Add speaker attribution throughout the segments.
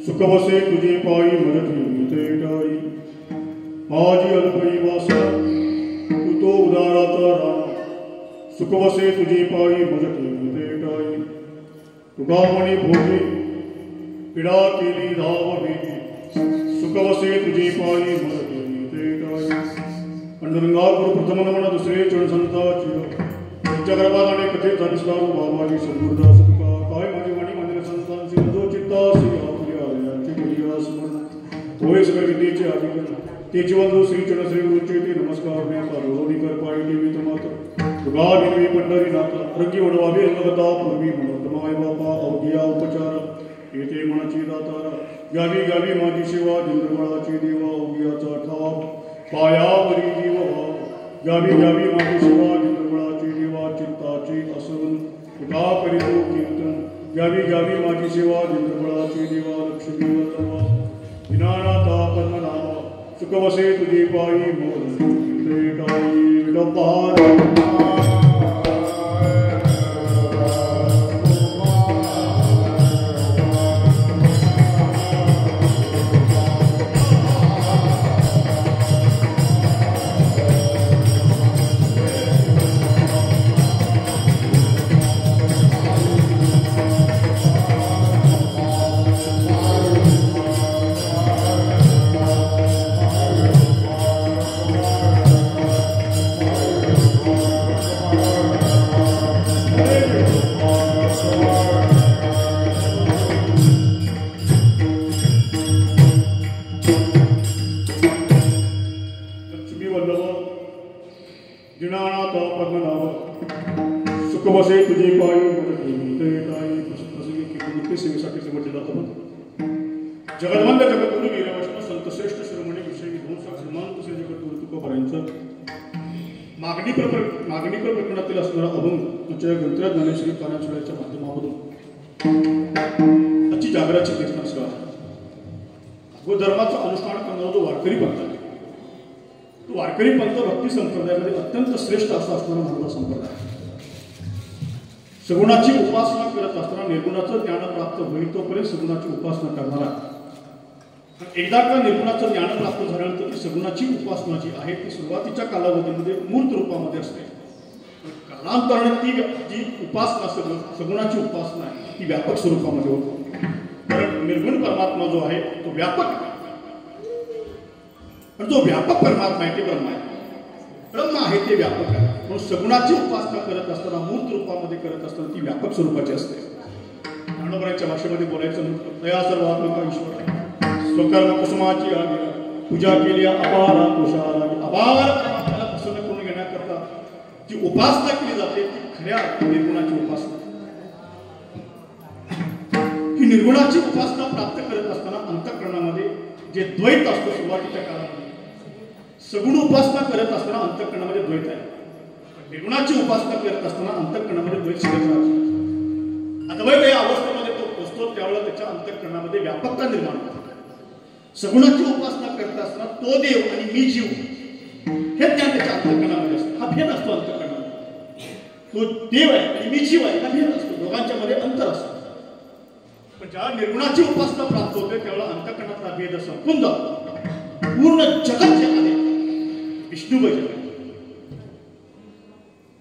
Speaker 1: सुखवसे तुझे पायी मजती टाई माझी अल्पई वासा तू तो उदाराचा राणा सुखवसे तुझे पायी मजती टाई तुगामणी भोगी पिडा केली धावणी सुखवसे तुझे पायी मजती टाई पंढरंगापूर प्रथम नमन दुसरे चरण संताची त्यांच्या गर्भात आणि कथेत झालीसदारू बाबाजी सद्गुरुदास तुका काय माझी वाणी मंदिर संतांची मधो चित्तासी होय सगळ्या विद्येचे अधिकारी तेचे वंदू श्री चरण श्री गुरुचे ते नमस्कार ज्ञाता रोहिणी कर पाळी देवी तमात तुगा विनवी पंढरी नाथा रंगी वडवावी अंगवता पूर्वी मनोतमाय बापा अवघिया उपचार येते मनाची दातारा गावी गावी माझी सेवा इंद्रबळाची देवा अवघियाचा ठाव पायावरी जीव भाव गावी गावी माझी सेवा इंद्रबळाची देवा चित्ताची असून तुगा करीतो कीर्तन गावी गावी माझी सेवा इंद्रबळाची देवा लक्ष्मी वल्लभा विनानाथा पद्मनाभा सुखवसे तुझे पायी मोल सुखवसे तुझे पायी सेवेसाठी समजले जातात जगदवंत जगद्गुरु वीरवैष्णव संत श्रेष्ठ शिरोमणी विषय विध्वंसक श्रीमंत श्री जगद्गुरु तुकोबारांचं मागणीकर प्रकरणातील असणारा अभंग तुमच्या ग्रंथ ज्ञानेश्वरी पारायणच्या माध्यमातून आजची जागराची कीर्तन सेवा धर्माचं अनुष्ठान करणारा जो वारकरी पंथ आहे तो वारकरी पंथ भक्ती संप्रदायामध्ये अत्यंत श्रेष्ठ असा असणारा महाराज संप्रदाय सगुणाची उपासना करत असताना निर्गुणाचं ज्ञान प्राप्त होईल तोपर्यंत सगुणाची उपासना करणारा एकदा का निर्गुणाचं ज्ञान प्राप्त झाल्यानंतर ती सगुणाची उपासना जी आहे ती सुरुवातीच्या कालावधीमध्ये मूर्त रूपामध्ये असते कालांतराने ती जी उपासना सगुणाची उपासना आहे ती व्यापक स्वरूपामध्ये होते कारण निर्गुण परमात्मा जो आहे तो व्यापक पण जो व्यापक परमात्मा आहे ते ब्रह्म आहे ब्रह्म आहे ते व्यापक आहे म्हणून सगुणाची उपासना करत असताना मूर्त रूपामध्ये करत असताना ती व्यापक स्वरूपाची असते ज्ञानोबराच्या भाषेमध्ये बोलायचं म्हटलं तया सर्वात्मका ईश्वर स्वकर्म कुसुमाची आज्ञा पूजा केली अपार कोशाला अपार परमात्म्याला प्रसन्न करून घेण्याकरता जी उपासना केली जाते ती खऱ्या निर्गुणाची उपासना ही निर्गुणाची उपासना प्राप्त करत असताना अंतःकरणामध्ये जे द्वैत असतो सुरुवातीच्या काळामध्ये सगुण उपासना करत असताना अंतःकरणामध्ये द्वैत आहे निर्गुणाची उपासना करत असताना अंतःकरणामध्ये द्वैत शिकत अद्वैत या अवस्थेमध्ये तो पोचतो त्यावेळेला त्याच्या अंतःकरणामध्ये व्यापकता निर्माण होते सगुणाची उपासना करत असताना तो देव आणि मी जीव हे ज्ञान त्याच्या अंतःकरणामध्ये असतं हा भेद असतो अंतःकरणामध्ये तो देव आहे आणि मी जीव आहे हा भेद असतो दोघांच्या मध्ये अंतर असतो पण ज्या निर्गुणाची उपासना प्राप्त होते त्यावेळेला अंतःकरणातला भेद संपून जातो पूर्ण जगत जे आहे विष्णुमय जगत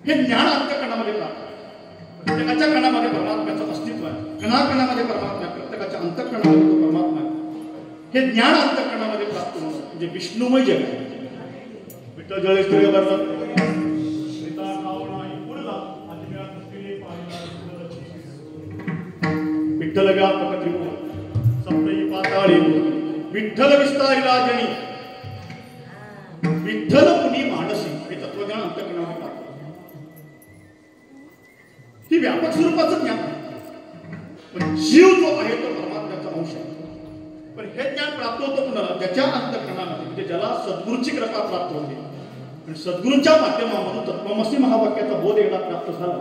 Speaker 1: हे ज्ञान अंतःकरणामध्ये प्राप्त प्रत्येकाच्या कणामध्ये परमात्म्याचं अस्तित्व आहे कणाकणामध्ये परमात्मा प्रत्येकाच्या अंतःकरणामध्ये तो परमात्मा आहे हे ज्ञान अंतःकरणामध्ये प्राप्त होणं म्हणजे विष्णुमय जग आहे. विठ्ठल जळेस विठ्ठल व्यापक सप्तही पाताळी विठ्ठल विस्तारिला जनी विठ्ठल मुनी मानसी हे तत्वज्ञान अंतःकरणामध्ये टाकतो. ही व्यापक स्वरूपाचं ज्ञान आहे. पण जीव जो आहे तो परमात्म्याचा अंश आहे. पण हे ज्ञान प्राप्त होतं कुणाला? त्याच्या अंतःकरणामध्ये, म्हणजे ज्याला सद्गुरूची कृपा प्राप्त होते. आणि सद्गुरूंच्या माध्यमातून तत्वमसी महावाक्याचा बोध एकदा प्राप्त झाला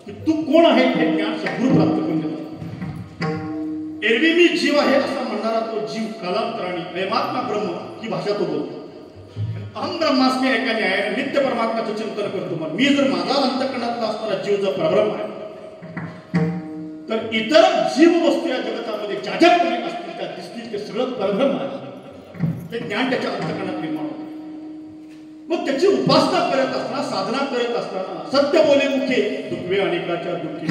Speaker 1: की तू कोण आहे हे ज्ञान सद्गुरू प्राप्त करून देतात. एरवी मी जीव आहे असा म्हणणारा तो जीव कालांतराने प्रेमात्मा ब्रह्म ही भाषा तो बोलतो. अहम ब्रह्मास्मी एका न्यायाने नित्य परमात्म्याचं चिंतन करतो. मग मी जर माझा अंतःकरणातला असणारा जीव जर परब्रह्म आहे तर इतर जीव वस्तू या जगतामध्ये ज्या ज्या कोणी असतील त्या दिसतील ते सगळं परब्रह्म आहे. हे ज्ञान त्याच्या अंतःकरणात निर्माण होतं. मग त्याची उपासना करत असताना, साधना करत असताना सत्य बोले मुखे दुःखवे अनेकाच्या दुःखी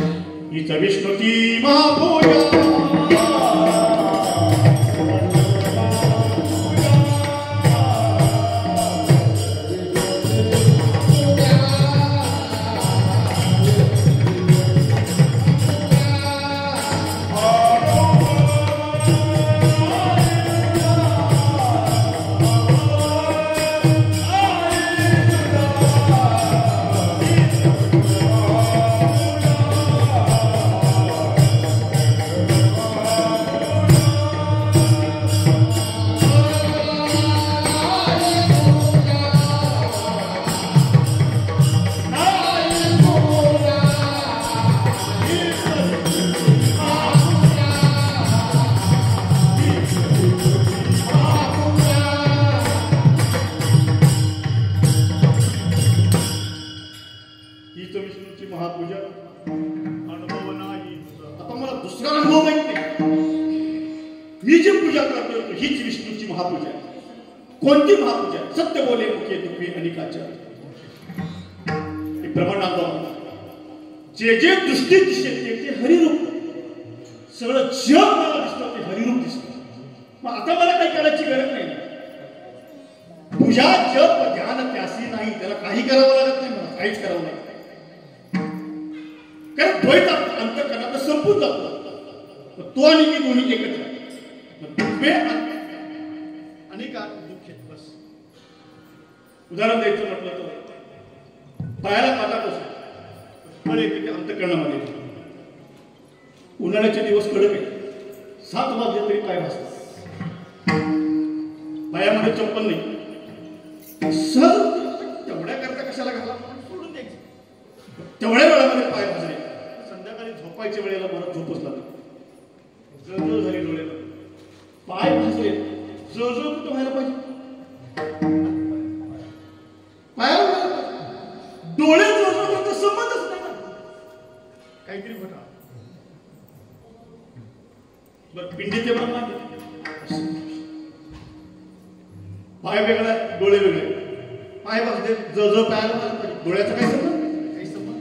Speaker 1: हीच विष्णुती महापूजा. कोणती महापूजा? सत्य बोले मुखे दुःखी अनेकाच्या. जे जे दृष्टी दिसते ते हरिरूप. सगळं जग मला दिसतं ते हरिरूप दिसतं. मग आता मला काही करायची गरज नाही. पूजा जप ध्यान त्यासी नाही. त्याला काही करावं लागत नाही. मला काहीच करावं नाही. कारण द्वैत अंतःकरणात संपून जातो. तो आणि मी दोन्ही एकत्र अनेका दुःख बस. उदाहरण द्यायचं म्हटलं तर पायाला काटा बसतो पण एक अंतःकरणामध्ये उन्हाळ्याचे दिवस कडक आहे. 7 वाजले तरी पाय भासतात. पायामध्ये चप्पल नाही. सहज तेवढ्या करता कशाला घाला सोडून द्यायचं. तेवढ्या वेळामध्ये पाय भाजले. संध्याकाळी झोपायच्या वेळेला मला झोपच लागली. जळजळ झाली डोळ्याला. पाय भाजले. जळजळ कुठं व्हायला पाहिजे? पायाला डोळे जळजळ संबंधच नाही ना. काहीतरी घोटाळा. बरं पिंडीचे ब्रह्मा पाय वेगळा डोळे वेगळे. पाय भाजले जळजळ पायाला व्हायला पाहिजे. डोळ्याचा काही संबंध? काही संबंध.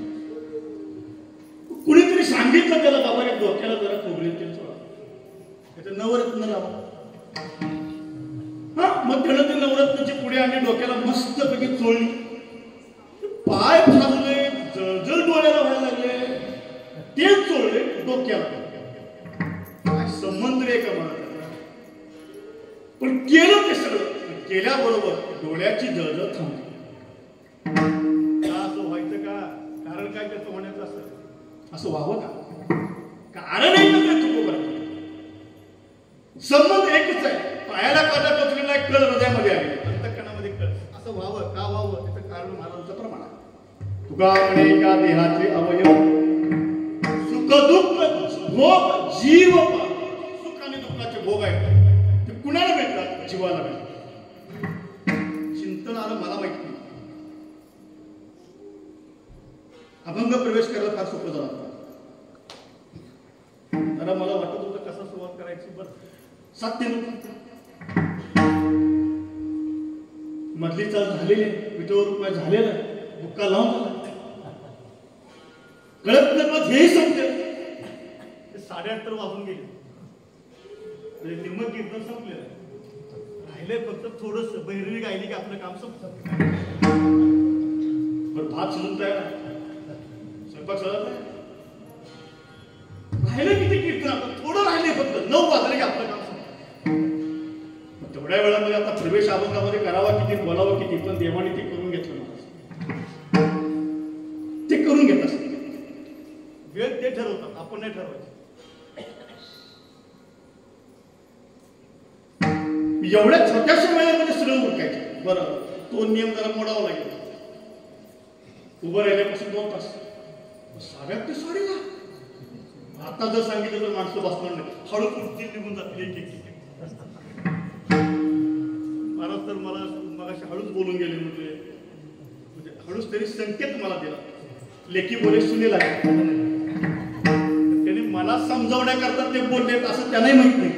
Speaker 1: कुणीतरी सांगितलं त्याला बाबा रे डोक्याला जरा खोबरेल तेल सोडा. त्याचं नवरत्न लावा. मग त्यानं ते नवरत्नाची पुढे आणि डोक्याला मस्त पैकी चोळली. पाय भाजले जळजळ डोळ्याला व्हायला लागले. ते चोळले डोक्याला. काय संबंध रे का मला? पण केलं ते सगळं. केल्याबरोबर डोळ्याची जळजळ थांबली. असं व्हायचं का? कारण काय त्याचं होण्याचं असं व्हावं का? कारण आहे ना ते चुको बरं. संबंध एकच आहे. पायाला काटा टोचलेला एक कळ हृदयामध्ये आहे. अंतःकरणामध्ये कळ. असं व्हावं का व्हावं त्याचं कारण महाराजांचं प्रमाण आहे. तुका म्हणे का देहाचे अवयव सुख दुःख भोग जीव सुख आणि दुःखाचे भोग आहेत ते कुणाला मिळतात? जीवाला मिळतात. चिंतन आलं मला माहित नाही. अभंग प्रवेश करायला फार सोपं झालं. जरा मला वाटत होतं कसं सुरुवात करायची. बरं सत्य मधली चाल झालेली आहे. विठोबा रुपये झालेला आहे. बुक्का लावून झाला. कळत नाही हेही संपते. 8:30 वाजून गेले. निम्मत कीर्तन संपलेलं आहे. राहिले फक्त थोडस बहिरणी गायली की आपलं काम संपत. बरं भात शिजून तयार आहे, स्वयंपाक सगळं आहे, राहिलं किती कीर्तन, आता थोडं राहिले फक्त 9 वाजले की आपलं काम संपत. तेवढ्या वेळामध्ये आता प्रवेश अभंगामध्ये करावा किती, बोलावं किती, पण देवाने ते करून घेतलं मला. ते करून घेत असत. वेळ ते ठरवतात, आपण नाही ठरवायचं. एवढ्या छोट्याशा वेळेमध्ये सगळं उरकायचं. बरं, तो नियम जरा मोडावा लागेल. उभं राहिल्यापासून 2 तास, 7:30 ते 7:30. आता जर सांगितलं तर माणसं बसणार नाही, हळूच उठतील, निघून जातील एक एक. महाराज तर मला मगाशी हळूच बोलून गेले, म्हणजे हळूच तरी संकेत मला दिला. लेखी बोले सुने लागले. त्याने मला समजावण्याकरता ते बोलले असं त्यांनाही माहित नाही,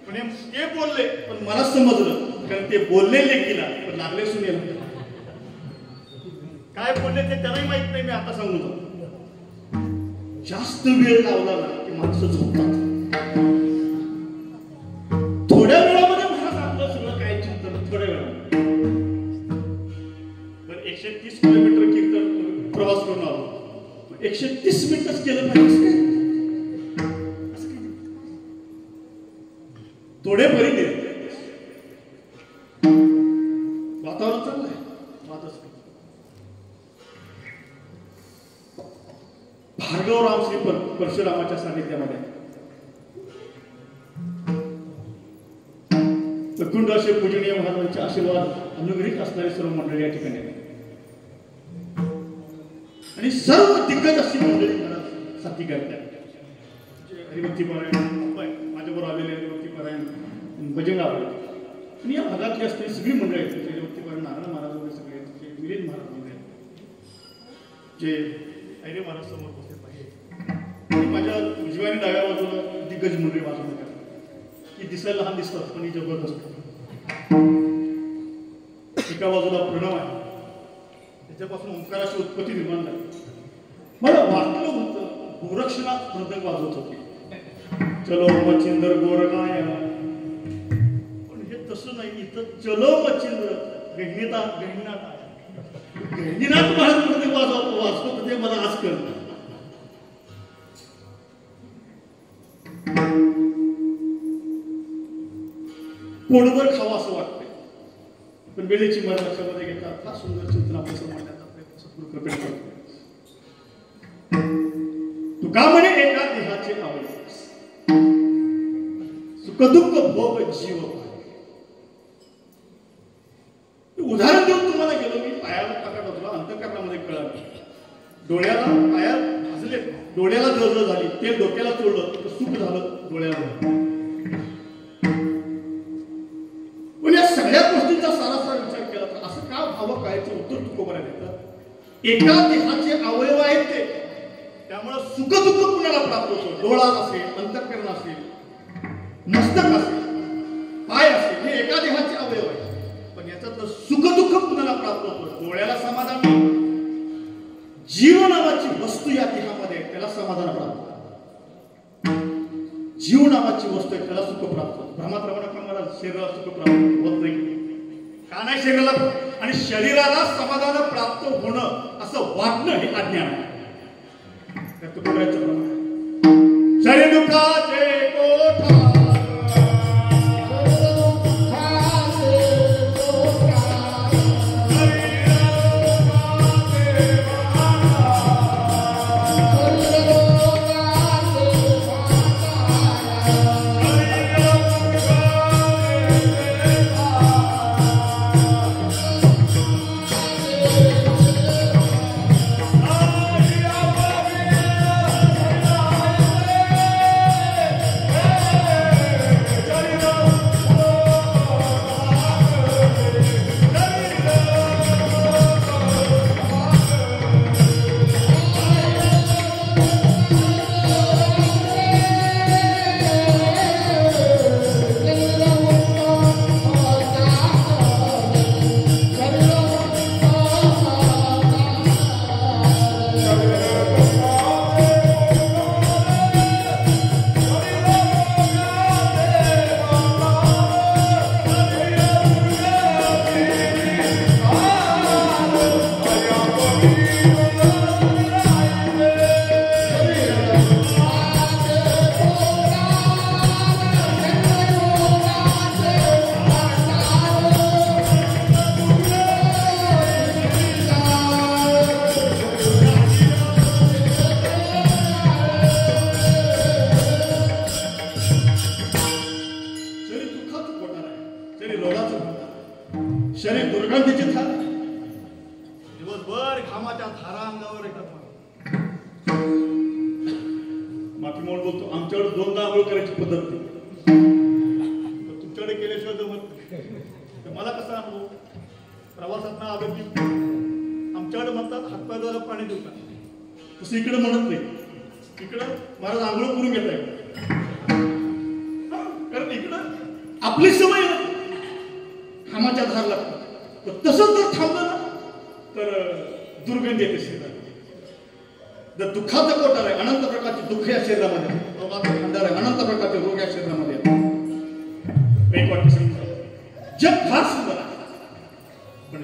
Speaker 1: पण ते बोलले पण मला समजलं, कारण ते बोलले लेखीला पण लागले सुनेला. काय बोलले ते त्यांनाही माहित नाही. मी आता सांगून जातो. जास्त वेळ लावला ना की माणसं झोपतात. थोड्या वेळामध्ये महाराज आपलं सगळं काय चिंतन, थोड्या वेळामध्ये. बरं, 130 किलोमीटर कीर्तन प्रवास करून आलो, 130 मिनिटच केलं पाहिजे काय? थोडे परी दे. वातावरण चांगलं आहे, वादच भार्गवराम श्री परशुरामाच्या सानिध्यामध्ये प्रकुंड असे पूजनीय महाराजांचे आशीर्वाद अनुग्रहित असणारी सर्व मंडळी या ठिकाणी आणि सर्व दिग्गज अशी मंडळी महाराज साथी करतात. हरिभक्ती पारायण, माझ्याबरोबर आलेले हरिभक्ती पारायण, भजन आणि या भागातली असलेली सगळी मंडळी आहेत. हरिभक्ती पारायण नारायण महाराज वगैरे सगळे आहेत, मिलिंद महाराज वगैरे जे ऐरे महाराज समोर बसले पाहिजे. आणि माझ्या उजव्या आणि डाव्या बाजूला दिग्गज मंडळी बाजूला की दिसायला लहान दिसतात पण ही जबरदस्त. एका बाजूला प्रणव आहे, त्याच्यापासून ओंकाराची उत्पत्ती निर्माण झाली. मला वाटलं होतं गोरक्षनाथ मृदंग वाजवत होते, चलो मच्छिंदर गोरगाय, पण हे तसं नाही. इथं चलो मच्छिंद्र गहिनीनाथ महाराज मृदंग वाजवत ते मला आज कळलं. पोटभर खावं असं वाटतंय, पण वेळेची मर्यादा लक्षामध्ये घेता फार सुंदर चिंतन आपल्या समोर मांडण्याचा प्रयत्न सद्गुरू कृपेने करतो. तुका म्हणे एका देहाचे आवडे, सुखदुःख भोग जीव. उदाहरण देऊन तुम्हाला गेलो मी. पायाला पकड होतो, अंतःकरणामध्ये कळलं, डोळ्याला पाया भाजले, डोळ्याला जळजळ झाली, ते डोक्याला चोळलं तर सुख झालं डोळ्याला. सगळ्या गोष्टींचा सारासार विचार केला तर असं का व्हावं, कायचं उत्तर तुकोबाने देतात. एका देहाचे अवयव आहेत ते, त्यामुळे सुख दुःख कुणाला प्राप्त होतो. डोळा असेल, अंतःकरण असेल, मस्तक असेल, पाय असेल, हे एका देहाचे अवयव आहेत. पण याच्यातलं सुख दुःख कुणाला प्राप्त होतं. डोळ्याला समाधान, जीव नावाची वस्तू या देहामध्ये त्याला समाधान प्राप्त, जीव नावाची वस्तू आहे त्याला सुख प्राप्त. भ्रमात रमणा मला शरीराला सुख प्राप्त होत नाही का नाही. शरीराला आणि शरीराला समाधान प्राप्त होणं असं वाटणं हे अज्ञान आहे. शरीर दुःखाचे कोठा शरीर दुर्गंधीचे झाले, दिवसभर घामाच्या धारा अंगावर येतात. माफी म्हणून बोलतो, आमच्याकडे दोनदा आंघोळ करायची पद्धत नाही, तुमच्याकडे केल्याशिवाय जमत नाही. मला कसा अनुभव प्रवासात ना आलो की आमच्याकडे म्हणतात हातपाय धुवायला पाणी देऊ का, तसं इकडे म्हणत नाही. इकडं महाराज आंघोळ करून घेत आहे, कारण इकडं आपली सवय घामाच्या धार लागतात. तसंच जर थांबलं ना तर दुर्गंधी येते शरीरात. जर दुःखाचा कोटार आहे, अनंत प्रकारचे दुःख या शरीरामध्ये, रोगाचा खंडार आहे, अनंत प्रकारचे रोग या शरीरामध्ये येतात. एक वाक्य सांगितलं, जग फार सुंदर आहे, पण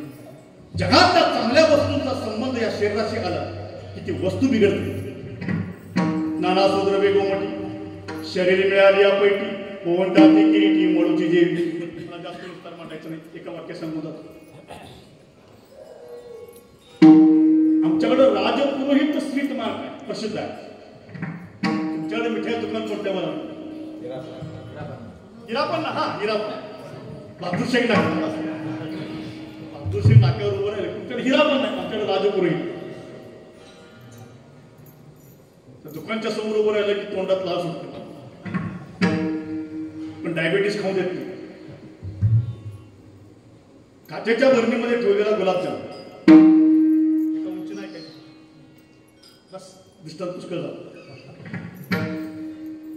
Speaker 1: जगातल्या चांगल्या वस्तूंचा संबंध या शरीराशी आला की ती वस्तू बिघडते. नाना सोद्रवे गोमटी शरीर मिळाली अपैठी, पोवंटाची किरीटी मळूची जेवली. मला जास्त विस्तार मांडायचं नाही, एका वाक्य सांगून जातो. आमच्याकडे राजपुरोहित स्वीट मार्क आहे, प्रसिद्ध आहे. तुमच्याकडे मिठाई दुकान कोणत्या मला हिरापन, हा हिरापन, बहादूरशाही नाका, बहादूरशाही नाक्यावर उभं राहिले. तुमच्याकडे हिरापन नाही, आमच्याकडे राजपुरोहित. दुकानच्या समोर उभं राहिलं की तोंडात लाल सुटतो, पण डायबिटीस खाऊन देत नाही. काचेच्या बरणीमध्ये ठेवलेला गुलाबजाम, उंची नाही काय, बस दिसतात पुष्कळ झालं.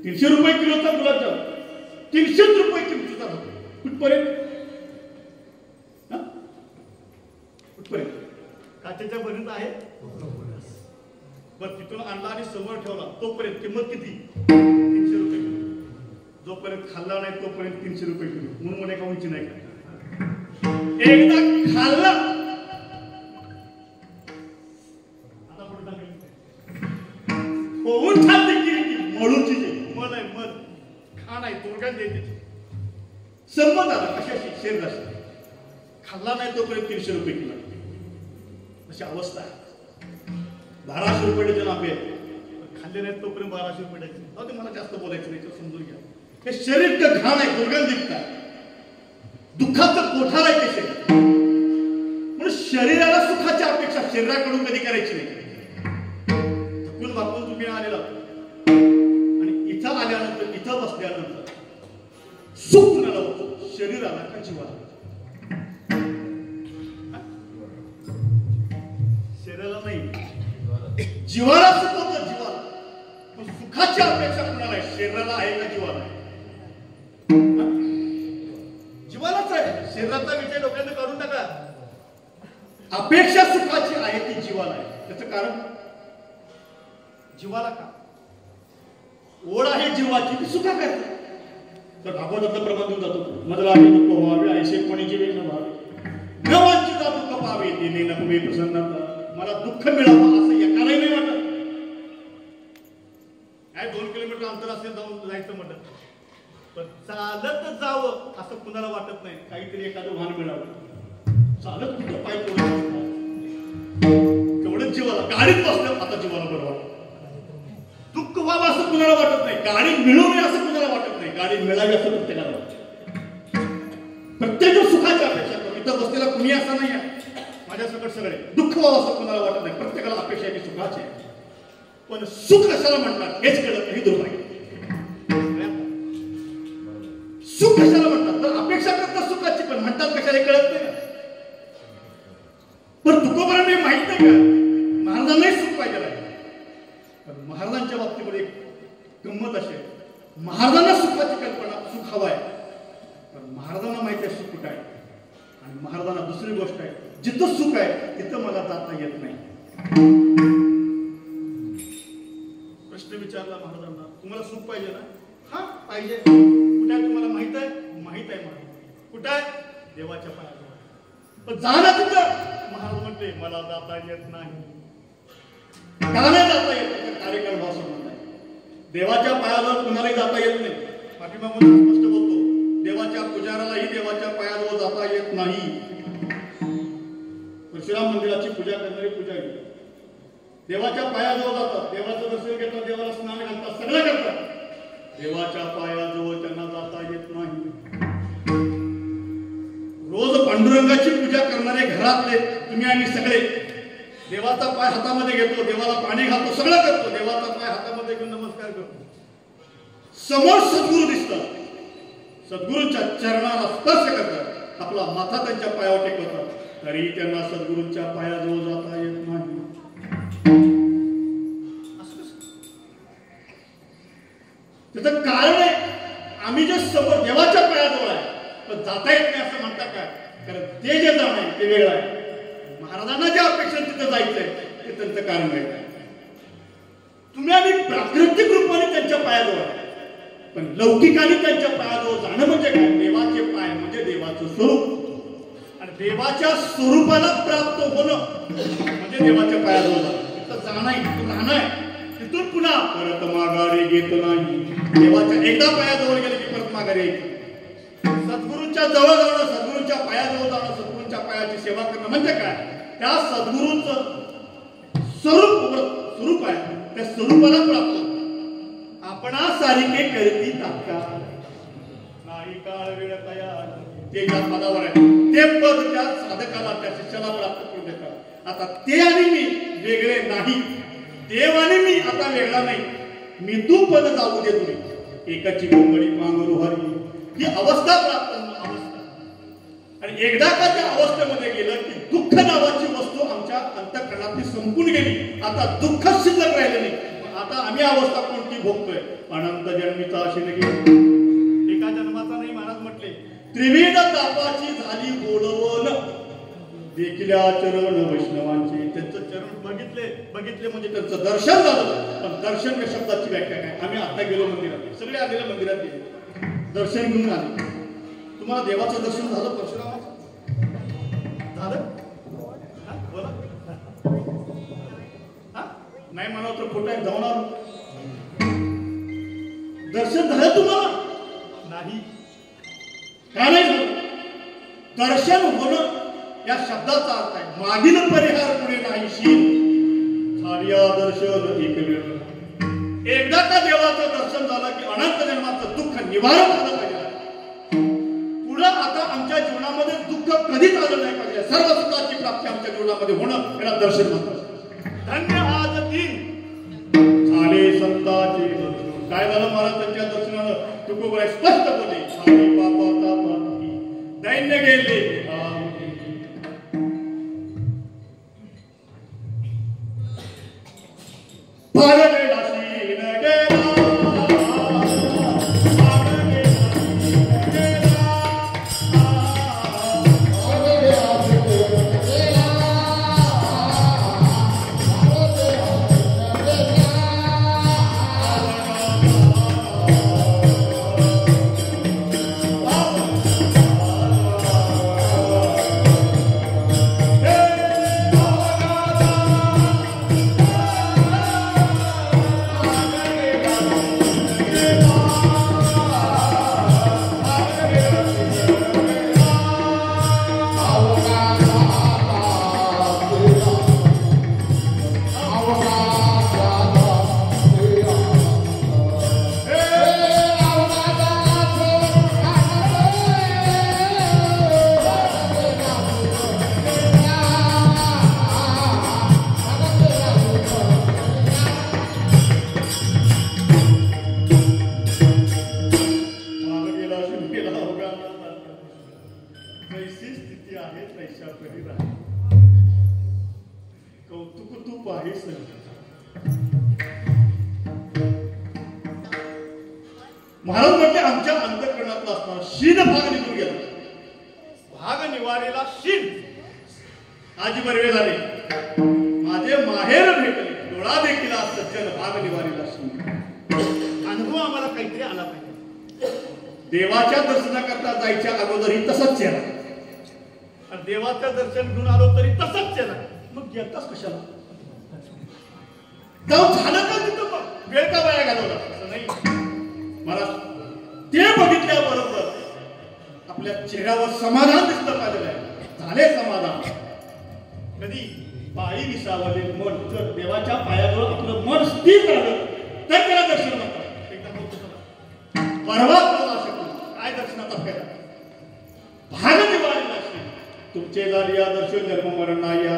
Speaker 1: 300 रुपये किलोचा गुलाबजाम, 300 रुपये किमतीचा होतो. कुठपर्यंत कुठपर्यंत काचेच्या बरणीत आहे. बरं, तिथून आणला आणि समोर ठेवला, तोपर्यंत किंमत किती, 300 रुपये किलो. जोपर्यंत खाल्ला नाही तोपर्यंत 300 रुपये किलो. म्हणून म्हणे का उंची नाही का. एकदा खाल्ला आता पुढे होऊन खाल्ली किती मळूची मल आहे, मल खाण आहे, तोडक्यात देते. संबंध आला कशाशी, शरीराशी. खाल्ला नाही तोपर्यंत 300 रुपये किलो, अशी अवस्था आहे. 1200 रुपये डझन आंबे आहेत, खाल्ले नाहीत तोपर्यंत 1200 रुपये डझन. ते मला जास्त बोलायचं नाही, समजून घ्या. हे शरीर का घाण आहे, दुर्गंधित आहे, दुःखाचं कोठार आहे ते शरीर. म्हणून शरीराला सुखाची अपेक्षा शरीराकडून कधी करायची नाही. थकून वाकून तुम्ही आलेला आणि इथं आल्यानंतर, इथं बसल्यानंतर सुख कुणाला होतं, शरीराला का जीवाला. शरीराला नाही, जीवाला सुख होतं, जीवाला. पण सुखाची अपेक्षा कुणाला आहे, शरीराला आहे का जीवाला आहे. जीवालाच आहे. शरीराचा विषय डोक्यात काढून टाका. अपेक्षा सुखाची आहे ती जीवाला आहे. त्याचं कारण जीवाला का ओढ आहे जीवाची, ती सुखा करते. तर भागवतातलं प्रमाण देऊन जातो, मधला दुःख व्हावे ऐसे कोणीची वेळ न व्हावे, नवांचिता दुःख पावे तिने नकवे प्रसन्नता. मला दुःख मिळावं असं एकालाही नाही वाटत. काय 2 किलोमीटर अंतर असेल जाऊन जायचं म्हटलं, पण चालत जावं असं कुणाला वाटत नाही. काहीतरी एखादं वाहन मिळावं, चालत कुठं पाय पडून तेवढंच जीवाला. गाडीत बसलं आता जीवाला बरं वाटत. दुःख व्हावं असं कुणाला वाटत नाही, गाडी मिळू नये असं कुणाला वाटत नाही, गाडी मिळावी असं प्रत्येकाला वाटतं. प्रत्येक सुखाची अपेक्षा करतो. इथं बसलेला कुणी असा नाही आहे माझ्या सकट सगळे. दुःख व्हावं असं कुणाला वाटत नाही, प्रत्येकाला अपेक्षा आहे की सुखाची आहे. पण सुख कशाला म्हणतात हेच कळत नाही, दुर्भाग्य. सुख कशाला म्हणतात, तर अपेक्षा करतात सुखाची, पण म्हणतात कशाला कळत नाही. पण तुकोबारांना माहित नाही का, महाराजांनाही सुख पाहिजे आहे. पण महाराजांच्या बाबतीमध्ये एक गंमत अशी आहे, महाराजांना सुखाची कल्पना, सुख हवं आहे, पण महाराजांना माहिती आहे सुख कुठं आहे. आणि महाराजांना दुसरी गोष्ट आहे, जिथं सुख आहे तिथं मला जाता येत नाही. प्रश्न विचारला महाराजांना, तुम्हाला सुख पाहिजे ना. हा पाहिजे. कुठे आहे तुम्हाला माहित आहे. माहित आहे महाराज. कुठं आहे, देवाच्या पायाजवळ. पण जा ना तिथं. महाराज म्हणते मला जाता येत नाही. का नाही जाता येत, कार्यक्रम भाव संबंध आहे. देवाच्या पायाजवळ कुणालाही जाता येत नाही. पाठीमागून स्पष्ट बोलतो, देवाच्या पुजारालाही देवाच्या पायाजवळ जाता येत नाही. परशुराम मंदिराची पूजा करणारे पुजारी देवाच्या पायाजवळ जातात, देवाचं दर्शन घेतात, देवाला स्नान घालतात, सगळं करतात. देवाच्या पायाजवळ त्यांना जाता येत नाही. रोज पांडुरंगाची घरातले तुम्ही आम्ही सगळे देवाचा पाय हातामध्ये घेतो, देवाला पाणी घालतो, सगळं करतो, देवाचा पाय हातामध्ये घेऊन नमस्कार करतो. समोर सद्गुरू दिसतात, सद्गुरूंच्या चरणाला स्पर्श करतात, आपला माथा त्यांच्या पायावर टेकवतात, तरी त्यांना सद्गुरूंच्या पायाजवळ जाता येत नाही. त्याचं कारण आहे, आम्ही जे समोर देवाच्या पायाजवळ आहे पण जाता येत नाही असं म्हणता काय? कारण ते जे जाणं आहे ते वेगळं आहे. महाराजांना ज्या अपेक्षा तिथं जायचंय ते त्यांचं कारण वेगळं आहे. तुम्ही आम्ही प्राकृतिक रूपाने त्यांच्या पायाजवळ आहे, पण लौकिकाने त्यांच्या पायाजवळ जाणं म्हणजे काय? देवाचे पाय म्हणजे देवाचं स्वरूप, आणि देवाच्या स्वरूपाला प्राप्त होणं म्हणजे देवाच्या पायाजवळ जाणं. तिथं जाणं आहे, तिथं राहणं आहे, तिथून पुन्हा परत माघारी घेत नाही. देवाच्या एकदा पायाजवळ गेले की परत माघारी यायची. सद्गुरूंच्या जवळ जाणं, सद्गुरूंच्या पायाजवळ जाणं, सद्गुरूंच्या पायाची सेवा करणं म्हणजे काय? त्या सद्गुरूंचं स्वरूप आहे, त्या स्वरूपाला प्राप्त आपणा सारिके करती तात्काळ नाही काळ वेळ तयार. ते ज्या पदावर आहे ते पद त्या साधकाला, त्या शिष्याला प्राप्त करून देतात. आता ते आणि मी वेगळे नाही, देव आणि मी आता वेगळा नाही. मी तू पद जाऊ दे तुरी एकाची कोंबडी पांघरू हरी, ही अवस्था प्राप्त अवस्था. आणि एकदा का त्या अवस्थेमध्ये गेलं की दुःख नावाची वस्तू आमच्या अंतःकरणातली संपून गेली. आता दुःख शिल्लक राहिलं नाही. आता आम्ही अवस्था कोणती भोगतोय? अनंत जन्मीचा अशी नाही, एका जन्माचा नाही. महाराज म्हटले त्रिविध तापाची झाली बोलवण, देखील चरण वैष्णवांचे. त्यांचं चरण बघितले म्हणजे त्यांचं दर्शन झालं. पण दर्शन या शब्दाची व्याख्या काय? आम्ही आता गेलो मंदिरात, सगळे आलेल्या मंदिरात गेले, दर्शन घेऊन आले. तुम्हाला देवाचं दर्शन झालं? परशुरामाचं झालं? बोला. नाही म्हणावं तर खोटं आहे, जाऊन आलो. दर्शन झालं तुम्हाला? नाही. का नाही झालं? दर्शन होणं या शब्दाचा अर्थ आहे मागील परिहार पुढे नाहीशी झाल्या दर्शन एक वेळ. एकदा का देवाचं दर्शन झालं की अनंत जन्माचं दुःख निवारण झालं पाहिजे. पुढे आता आमच्या जीवनामध्ये दुःख कधीच आलं नाही पाहिजे. सर्व सुखाची प्राप्ती आमच्या जीवनामध्ये होणं याला दर्शन म्हणतात. धन्य आज दिन झाले संतांचे दर्शन. काय झालं महाराज त्यांच्या दर्शनानं? तुकोबराय स्पष्ट बोलले, झाले बापाचा पाठी दैन्य गेले महाराज म्हटले आमच्या अंतःकरणातला असणारा शीन भाग निघून गेला. भाग निवारेला शीन आजी बरवे झाले, माझे माहेर भेटले, डोळा देखील सज्जन भाग निवारेला शीन. अनुभव आम्हाला काहीतरी आला पाहिजे. देवाच्या दर्शनाकरता जायच्या अगोदरही तसंच चेहरा, आणि देवाचं दर्शन घेऊन आलो तरी तसंच चेहरा. मग गेलताच कशाला? जाऊ झालं का तिथं? वेळ का वाया घालवला? असं नाही महाराज. ते बघितल्याबरोबर आपल्या चेहऱ्यावर समाधान दिसलं पाहिजे. झाले समाधान. कधी पायी विसावले मन जर देवाच्या पायाजवळ आपलं मन स्थिर राहिलं तर त्याला दर्शन म्हणतात. एकदा परवा शकतो काय दर्शनाचा फायदा? भाग निवारेला शीन. तुमचे झाले या दर्शन जन्म मरण नाही या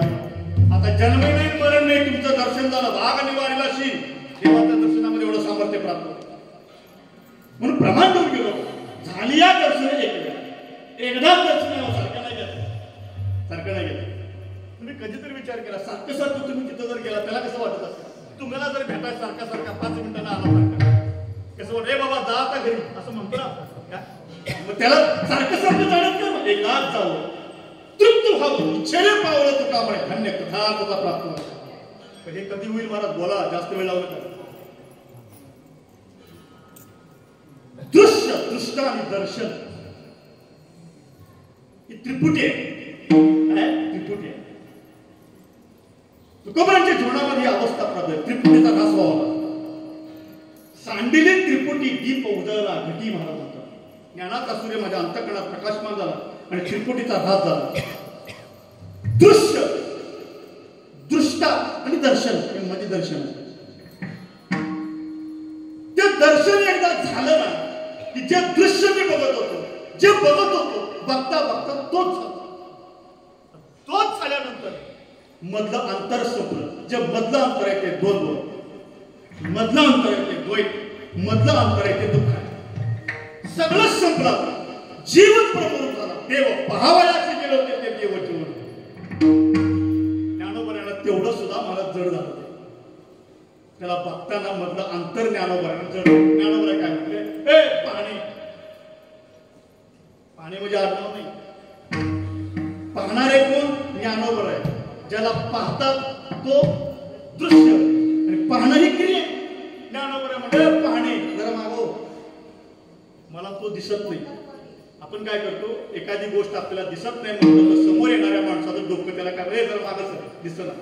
Speaker 1: आता जन्म नाही मरण नाही तुमचं दर्शन झालं भाग निवारला शील देवाच्या दर्शनामध्ये एवढं सामर्थ्य प्राप्त म्हणून प्रमाण देऊन गेलो झाली या दर्शन एकदाच दर्शन सारखं नाही गेलं तुम्ही कधीतरी विचार केला सारखं सारखं तुम्ही तिथं जर गेला त्याला कसं वाटत असेल तुम्हाला जर भेटायला सारखा सारखा 5 मिनिटांना आला सारखा कसं वाटत रे बाबा जा आता घरी असं म्हणतो ना मग त्याला सारखं सारखं जाणत का एकदाच जावं तृप्त व्हावं इच्छेने पावलं तुका म्हणे धन्य कथा तुझा प्राप्त व्हावा हे कधी होईल महाराज बोला जास्त वेळ लावलं का दृश्य दृष्ट आणि दर्शन ही त्रिपुटी आहे त्रिपुटी आहे तुकोबांच्या जीवनामध्ये अवस्था प्राप्त आहे त्रिपुटीचा नाश व्हावा सांडिले त्रिपुटी दीप उजळला घटी महाराज म्हणतात ज्ञानाचा सूर्य माझ्या अंतःकरणात प्रकाशमान झाला आणि त्रिपुटीचा ऱ्हास झाला दृश्य दृष्टा आणि दर्शन म्हणजे दर्शन ते दर्शन एकदा झालं ना की जे दृश्य मी बघत होतो जे बघत होतो बघता बघता तोच झाल्यानंतर मधलं अंतर संपलं जे मधलं अंतर आहे ते दोन मधलं अंतर आहे ते द्वैत मधलं अंतर आहे ते दुःख आहे सगळं संपलं जीवच प्रमुख झाला देव पहावयाचे गेलो ते देव जीवन ज्ञानोबराला तेवढं सुद्धा मला जड झालं त्याला बघताना मधलं अंतर ज्ञानोबराला जड ज्ञानोबरा काय म्हटले पाणी पाणी म्हणजे आडनाव नाही पाहणारे कोण ज्ञानोबर आहे ज्याला पाहतात तो दृश्य आणि पाहणं ही क्रिया ज्ञानोबर आहे म्हणजे पाहणे जरा मागो मला तो दिसत नाही आपण काय करतो एखादी गोष्ट आपल्याला दिसत नाही म्हणतो तर समोर येणाऱ्या माणसाचं डोकं त्याला काय जरा मागच दिसत ना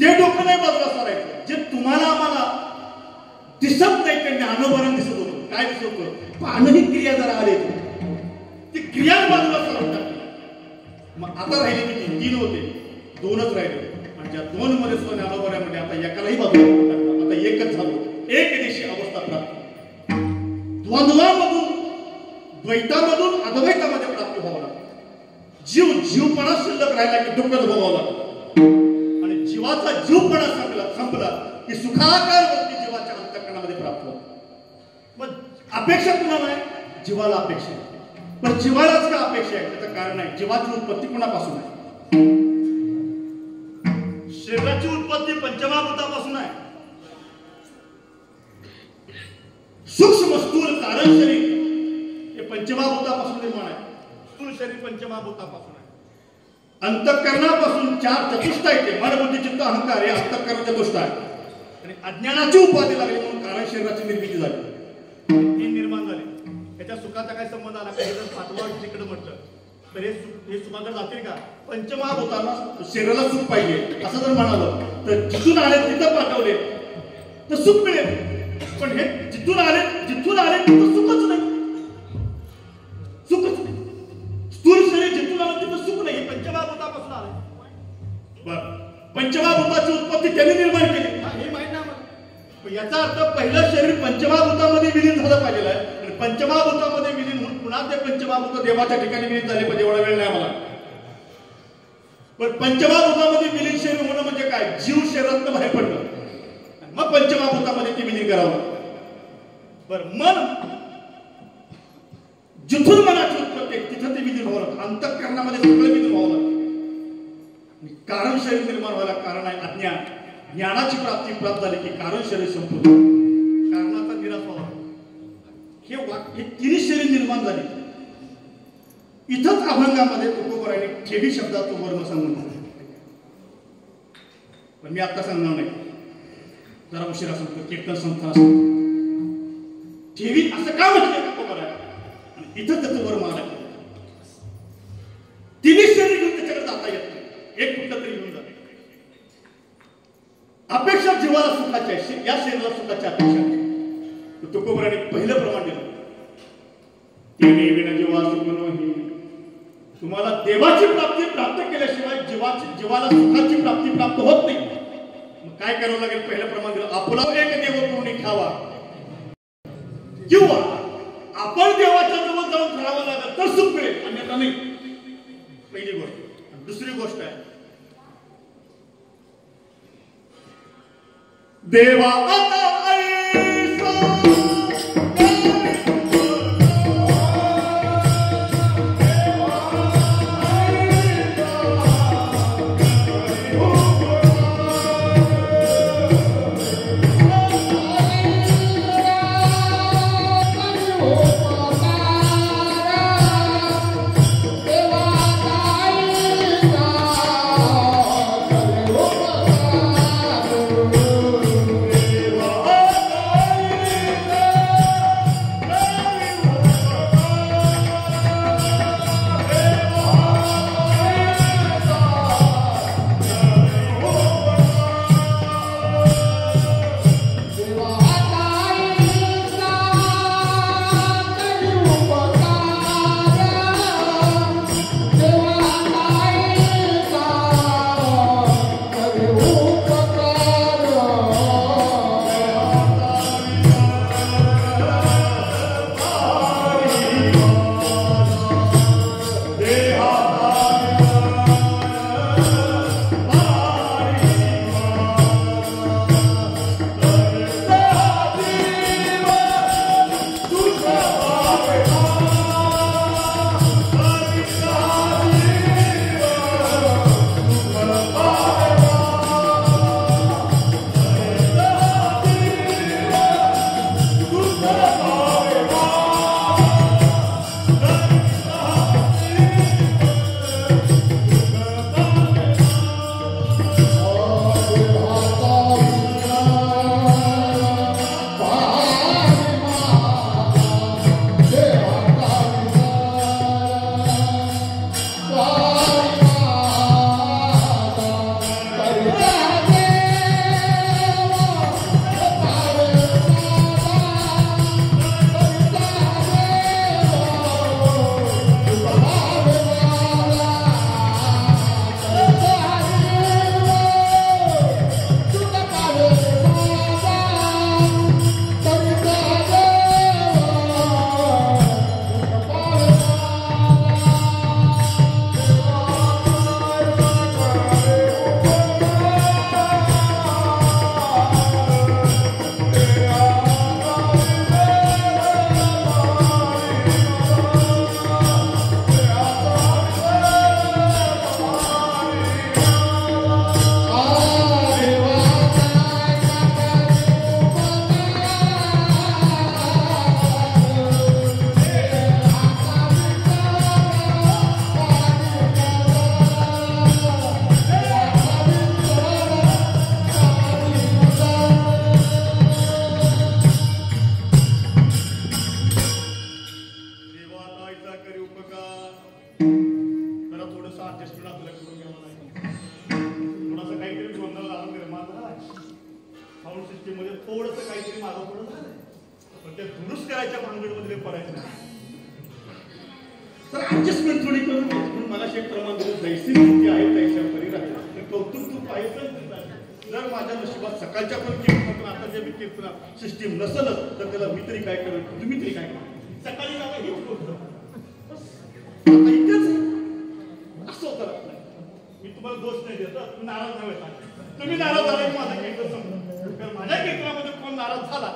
Speaker 1: ते डोकं नाही बाजूला सारायचं जे तुम्हाला आम्हाला दिसत नाही ते ज्ञानोबरानं दिसत होतं काय दिसत होतं पाहणं ही क्रिया जरा आली ती क्रिया बाजूला सरळ टाकली मग आता राहिले किती 3 होते 2च राहिले आणि ज्या 2 मध्ये सुद्धा ज्ञानोबरामध्ये आता एकालाही बाजूला टाकलं आता एकच झालं एक दिवशी अवस्था प्राप्त द्वंद्वामधून द्वैतामधून अद्वैतामध्ये प्राप्त व्हावं लागतं जीवपणा शिल्लक राहिला की दुःख अनुभवावं लागतं आणि जीवाचा जीवपणा संपला की सुखाकार वरती जीवाच्या अंतःकरणामध्ये प्राप्त होतो मग अपेक्षा कुणाला आहे जीवाला अपेक्षा आहे पण जीवालाच का अपेक्षा आहे त्याचं कारण आहे जीवाची उत्पत्ती कुणापासून आहे शरीराची उत्पत्ती पंचमहाभूतापासून आहे सूक्ष्म स्थूल कारण शरीर हे पंचमहाभूतापासून निर्माण आहे स्थूल शरीर पंचमहाभूतापासून आहे अंतःकरणापासून 4 चतुष्ट आहे मन बुद्धी चित्त अहंकार हे अंतःकरण चतुष्ट आहे आणि अज्ञानाची उपाधी लागली म्हणून कारण शरीराची निर्मिती झाली ही निर्माण झाली त्याच्या सुखाचा काय संबंध आला काही जर 5वा जिकडे म्हटलं तर हे सुखाकडे जातील का पंचमहाभूतांना शरीराला सुख पाहिजे असं जर म्हणालं तर जिथून आले तिथं पाठवले तर सुख मिळेल पण हे जिथून आले तिथं सुखच नाही सुखच नाही स्थूल शरीर जिथून आलं तिथं सुख नाही पंचमहाभूतापासून आलं बरं पंचमहाभूताची उत्पत्ती त्यांनी निर्माण केली हे माहित नाही याचा अर्थ पहिलं शरीर पंचमहाभूतामध्ये विलीन झालं पाहिजे आणि पंचमहाभूतामध्ये विलीन होऊन पुन्हा ते पंचमहाभूत देवाच्या ठिकाणी विलीन झाले पाहिजे एवढा वेळ नाही मला पण पंचमहाभूतामध्ये विलीन शरीर होणं म्हणजे काय जीव शरीरातनं बाहेर पडलं मग पंचमहाभूतामध्ये ते विलीन करावं बरं मन जिथून मनाची उत्पत्ती तिथं ते विलीन व्हावं लागतं अंतःकरणामध्ये सगळं विलीन व्हावं लागतं कारण शरीर निर्माण व्हायला कारण आहे अज्ञान ज्ञानाची प्राप्ती प्राप्त झाली की कारण शरीर संपलं कारणाचा निराश व्हावा हे 3 शरीर निर्माण झाले इथंच अभंगामध्ये तुकोबराने ठेवी शब्दाचा वर्म सांगून पण मी आता सांगणार नाही जरा उशिरा सांगतो कीर्तन संस्थान ठेवी असं का म्हटलं तुकोबराने आणि इथं त्याचं वर्म आलं 3 शरीर घेऊन त्याच्याकडे जाता येत नाही एक कुठलं तरी घेऊन जाते अपेक्षा जीवाला सुखाची आहे या शरीराला सुखाची अपेक्षा आहे तुकोबराने पहिलं प्रमाण दिलं जीवा सुखनोही तुम्हाला देवाची प्राप्ती प्राप्त केल्याशिवाय जीवाला सुखाची प्राप्ती प्राप्त होत नाही मग काय करावं लागेल पहिलं प्रमाण दिलं आपला एक देव करून खावा किंवा आपण देवाच्या जवळ जाऊन खावं लागेल तर सुख मिळेल अन्यथा नाही पहिली गोष्ट. दुसरी गोष्ट आहे, देवा आता सिस्टीम नसलच तर त्याला मी तरी काय करेल, तुम्ही तरी काय करा. सकाळी जागा हीच गोष्ट असं होतं. मी तुम्हाला दोष नाही देत, तुम्ही नाराज नाही. तुम्ही नाराज झाला की माझा कीर्तन संपलं. कारण माझ्या कीर्तनामध्ये कोण नाराज झाला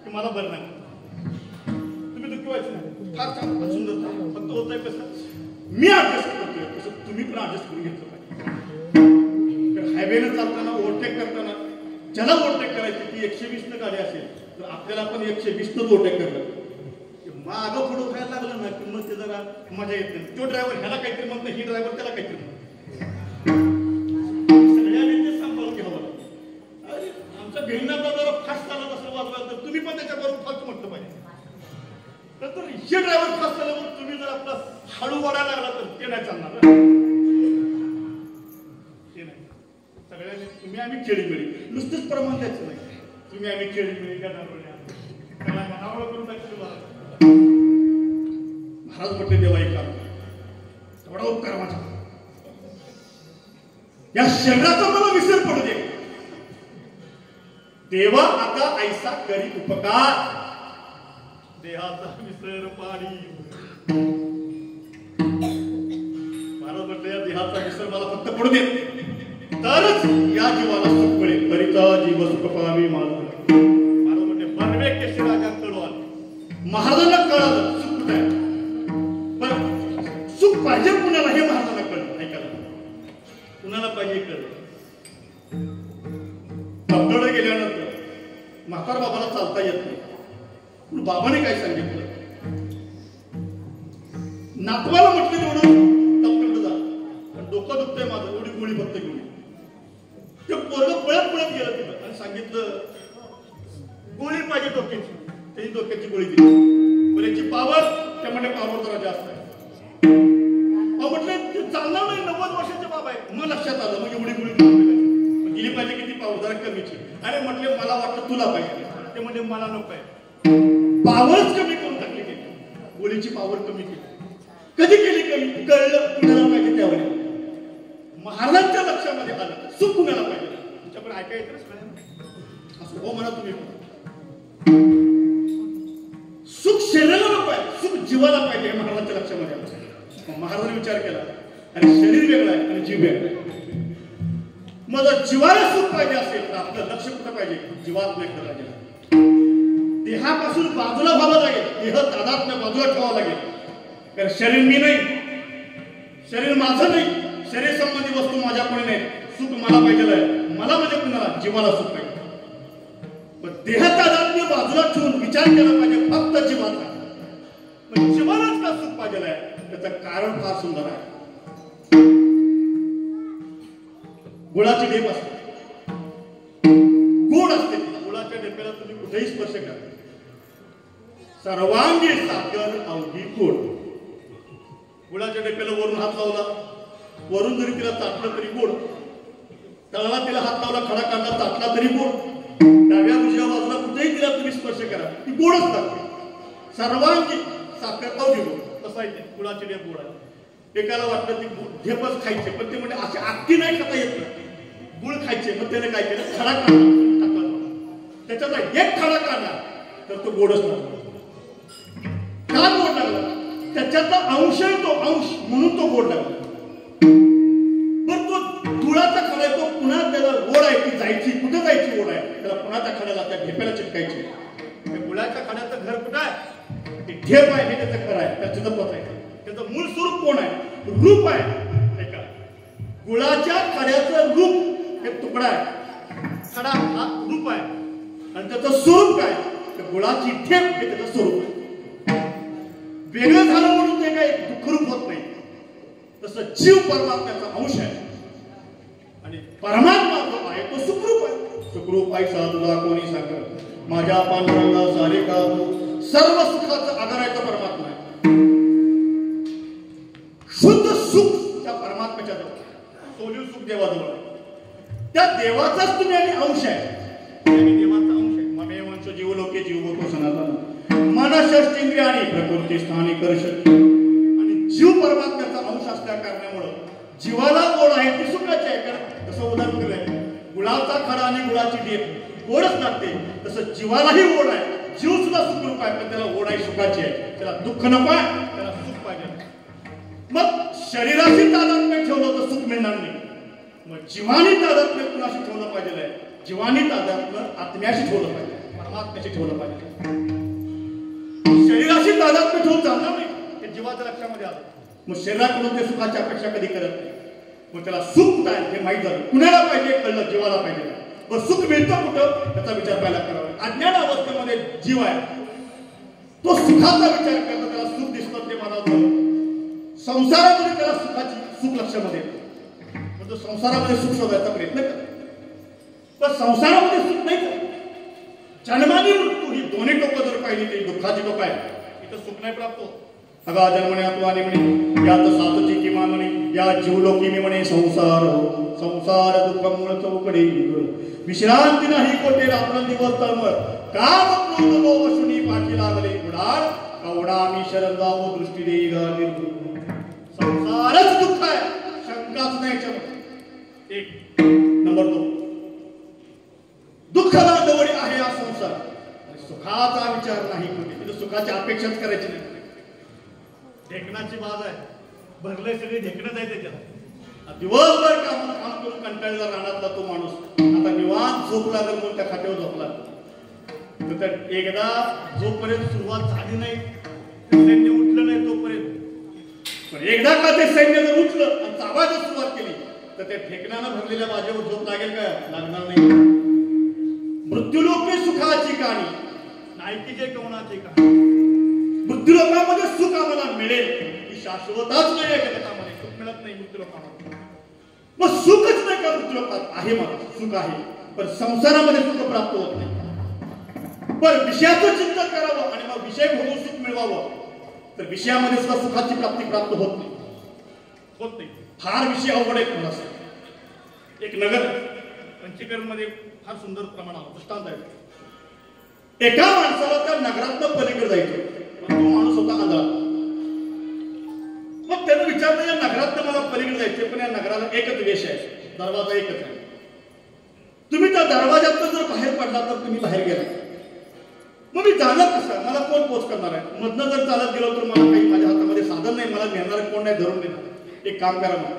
Speaker 1: की मला बरं नाही. तुम्ही दुःखी व्हायचं नाही. फार छान सुंदर. फक्त होत आहे कसं, मी ऍडजस्ट करतोय तसं तुम्ही पण ऍडजस्ट करून घेतलं पाहिजे. हायवेनं चालताना ओव्हरटेक करताना ज्याला ओव्हरटेक करायची ती 120 न गाडी असेल तर आपल्याला पण 120 न ओव्हरटेक करतात. मागं पुढं व्हायला लागलं ना की मग ते जरा मजा येत नाही. तो ड्रायव्हर ह्याला काहीतरी म्हणतो, ही ड्रायव्हर त्याला काहीतरी म्हणतो. सगळ्यांनी ते सांभाळून घ्यावं. अरे आमच्या बहिणाचा जरा फास्ट चालत असं वाजवायला तर तुम्ही पण त्याच्याबरोबर फास्ट म्हटलं पाहिजे. तर हे ड्रायव्हर फास्ट चालल्यावर तुम्ही जर आपला हळू वाढायला लागला तर ते नाही चालणार. ते नाही. सगळ्यांनी तुम्ही आम्ही खेळीमेळी, नुसतंच प्रमाण द्यायचं नाही. तुम्ही आम्ही खेळीमेळी करणार त्याला मनावळ करून टाकतो. महाराज म्हटले देवा एक काम, थोडा उपकार माझा, या शरीराचा मला विसर पडू दे. देवा आता ऐसा करी उपकार, देहाचा विसर पाडी. महाराज म्हटले पडू देत तरच या जीवाला सुख मिळेल. तरीचा जीव सुख पाहावी महाराज म्हणजे बनवे केशी राजांकडून आले. महाराजांना कळालं सुख कुठे आहे, पण सुख पाहिजे कुणाला हे महाराजांना कळलं. ऐकायला कुणाला पाहिजे कळलं. डॉक्टरकडे गेल्यानंतर म्हातार बाबाला चालता येत नाही. बाबाने काय सांगितलं, नातवाला म्हटलं तेवढं डॉक्टरकडे जा, पण डोकं दुखतंय माझं, एवढी गोळी फक्त घेऊन. ते पोरगं पळत पळत गेलं तिथं आणि सांगितलं गोळी पाहिजे डोक्याची. त्याची डोक्याची गोळी दिली. पण याची पावर त्यामध्ये पावर जरा जास्त आहे. म्हटलं ते चालणार नाही, 90 वर्षाचे बाबा आहे. मग लक्षात आलं मग एवढी गोळी गेली पाहिजे किती पावर जरा कमीची. अरे म्हटले मला वाटतं तुला पाहिजे. ते म्हणजे मला नको आहे. पावरच कमी करून टाकली गेली, गोळीची पावर कमी केली. कधी केली कमी, कळलं कुणाला पाहिजे त्यावेळी. महाराजांच्या लक्षामध्ये आलं सुख कुणाला पाहिजे. तुमच्याकडे ऐकायचं असं हो म्हणा तुम्ही. सुख शरीराला नको आहे, सुख जीवाला पाहिजे हे महाराजांच्या लक्षामध्ये आलं. महाराजांनी विचार केला आणि शरीर वेगळं आहे आणि जीव वेगळा आहे. मग जर जीवाला सुख पाहिजे असेल तर आपलं लक्ष कुठं पाहिजे, जीवात व्यक्त पाहिजे. देहापासून बाजूला व्हावं लागेल, देह तादात्म्य बाजूला ठेवावं लागेल. कारण शरीर मी नाही, शरीर माझं नाही, शरीर संबंधी वस्तू माझ्या कोणी नाही. सुख मला पाहिजे आहे. मला म्हणजे कुणाला, जीवाला सुख पाहिजे. पण देह तादात्म्य बाजूला ठेवून विचार केला पाहिजे फक्त जीवाचा. पण जीवालाच का सुख पाहिजे आहे त्याचं कारण फार सुंदर आहे. गुळाची ढेप असते, गोड असते. गुळाच्या ढेपेला तुम्ही कुठेही स्पर्श करा, सर्वांगी साखर अवघी गोड. गुळाच्या ढेपेला वरून हात लावला, वरून जरी तिला चाटलं तरी गोड. तळाला तिला हात लावला, खडा काढला, चाटला तरी गोड. डाव्या उजव्या बाजूला कुठेही तिला तुम्ही स्पर्श करा, ती गोडच लागते. सर्वांगी साखर अवघी गोड. तसा आहे गुळाची ढेप गोड आहे. एकाला वाटतं ती ढेपच खायचे, पण ते म्हणजे असे आखी नाही खाता येत ना. गुळ खायचे, मग त्याने काय केलं, खडा काढला, त्याच्यातला एक खडा काढला तर तो गोडच लागला. का गोड लागला, त्याच्यातला अंश आहे तो अंश, म्हणून तो गोड लागला. पण तो गुळाचा खडा आहे, तो पुन्हा त्याला गोड आहे, ती जायची कुठे जायची गोड आहे, त्याला पुन्हा त्या खड्याला त्या ढेप्याला चिटकायची. त्या गुळाच्या खड्याचं घर कुठं आहे, ते ढेप आहे, हे त्याचं खरं आहे, त्याचं पोचायचं. त्याचं मूळ स्वरूप कोण आहे, रूप आहे. ऐका, गुळाच्या खड्याचं रूप हे तुकडा आहे, खडा हा रूप आहे, आणि त्याचं स्वरूप काय, गुळाची ठेप हे त्याचं स्वरूप आहे. वेगळं झालं म्हणून ते काही दुःखरूप होत नाही. तसं जीव परमात्म्याचा अंश आहे आणि परमात्मा जो आहे तो सुखरूप आहे. सुखरूप पैसा तुला कोणी सांगत, माझ्या पांडुरंगा सारे का सर्व सुखाचं आधार आहे तो परमात्मा आहे. शुद्ध सुख त्या परमात्म्याच्या जवळ, सोलीव सुख देवाजवळ. त्या देवाचाच तुम्ही आणि अंश आहे. देवाचा अंश आहे. ममे वंश जीवलोके जीवभूतो सनातन मन षष्टींद्रिय आणि प्रकृती स्थानी कर्ष. आणि जीव परमात्म्याचा अंश असल्या कारणामुळे जीवाला गोड आहे ती सुखाची आहे. कारण तसं उदाहरण दिलंय, गुळाचा खडा आणि गुळाची ढेप गोडच लागते, तसं जीवालाही गोड आहे. जीव सुद्धा सुखरूप आहे, पण त्याला गोड आहे सुखाची आहे. त्याला दुःख नको आहे, त्याला सुख पाहिजे. मग शरीराशी तादात्म्य ठेवलं तर सुख मिळणार नाही. मग जीवानी तादात्म्य कुणाशी ठेवलं पाहिजे, जीवानी तादात्म्य आत्म्याशी ठेवलं पाहिजे, परमात्म्याशी ठेवलं पाहिजे. शरीराशी तादात्म्य ठेवून चालणार नाही, ते जीवाच्या लक्षामध्ये आलं. मग शरीराकडून ते सुखाची अपेक्षा कधी करत नाही. मग त्याला सुख काय हे माहीत झालं, कुणाला पाहिजे कळलं, जीवाला पाहिजे. मग सुख मिळतं कुठं त्याचा विचार पहिला करावा. अज्ञान अवस्थेमध्ये जीव आहे, तो सुखाचा विचार करतो, त्याला सुख दिसतं ते म्हणावं. संसारामध्ये त्याला सुखाची सुख लक्षामध्ये येतं, पण तो संसारामध्ये सुख शोधायचा प्रयत्न करतो. पण संसारामध्ये सुख नाही करत. जन्मानी मृत्यू ही दोन्ही टोकं जर पाहिली तरी दुःखाची टोक आहे, इथं सुख नाही प्राप्त होत. अगा जन्मने आत्वाने म्हणे यात सातची किमान म्हणे, या जीवलोकी मी म्हणे संसार संसार दुःख मूळ चौकडे विश्रांती नाही कोटे रात्र दिवस तळमळ. काम क्रोध लोभ शुनी पाठी लागले उडाळ, कवडा मी शरण जावो दृष्टी देईल निर्गुण. संसारच दुःख आहे, शंकाच नाही याच्यामध्ये. एक नंबर 2, दुःख बांधवडी आहे हा संसार. सुखाचा विचार नाही कुठे, तिथे सुखाची अपेक्षाच करायची नाही. ढेकणाची बाज आहे, भरले सगळे ढेकणच आहे त्याच्यात. दिवसभर काम करून कंटाळला राहण्यातला तो माणूस आता निवांत झोप लागेल म्हणून त्या खात्यावर झोपला. तर एकदा जोपर्यंत सुरुवात झाली नाही सैन्य उठलं नाही तोपर्यंत, पण एकदा का ते सैन्य जर उठलं आणि चावायला सुरुवात केली तर त्या ठेकण्यानं भरलेल्या बाजेवर झोप लागेल का? लागणार नाही. मृत्यूलोके सुखाची कहाणी, नायकीचे कवनाची कहाणी. मृत्यूलोकामध्ये सुख आम्हाला मिळेल ही शाश्वतच नाही आहे जगतामध्ये. सुख मिळत नाही मृत्यूलोकामध्ये. मग सुखच नाही का मृत्यूलोकात? आहे मला सुख आहे, पण संसारामध्ये सुख प्राप्त होत नाही. पण विषयाचं चिंतन करावं आणि मग विषय भोगून सुख मिळवावं तर विषयामध्ये सुद्धा सुखाची प्राप्ती प्राप्त होत नाही. होत नाही. फार विषय अवघड आहेत मला. एक नगर पंचीकरण मध्ये फार सुंदर प्रमाणात दृष्टांत आहे. एका माणसाला त्या नगरातनं पलीकडे जायचं, तो माणूस होता आंधळा. मग त्यानं विचारलं या नगरातनं मला पलीकडे जायचे, पण या नगराला एकच वेश आहे, दरवाजा एकच आहे. तुम्ही त्या दरवाजातून जर बाहेर पडला तर तुम्ही बाहेर गेला. मग मी जाणार कसं? मला कोण पोच करणार आहे? मधनं जर चालत गेलो तर मला काही माझ्या हातामध्ये साधन नाही, मला नेणार कोण नाही, धरून देणार. एक काम करा, मग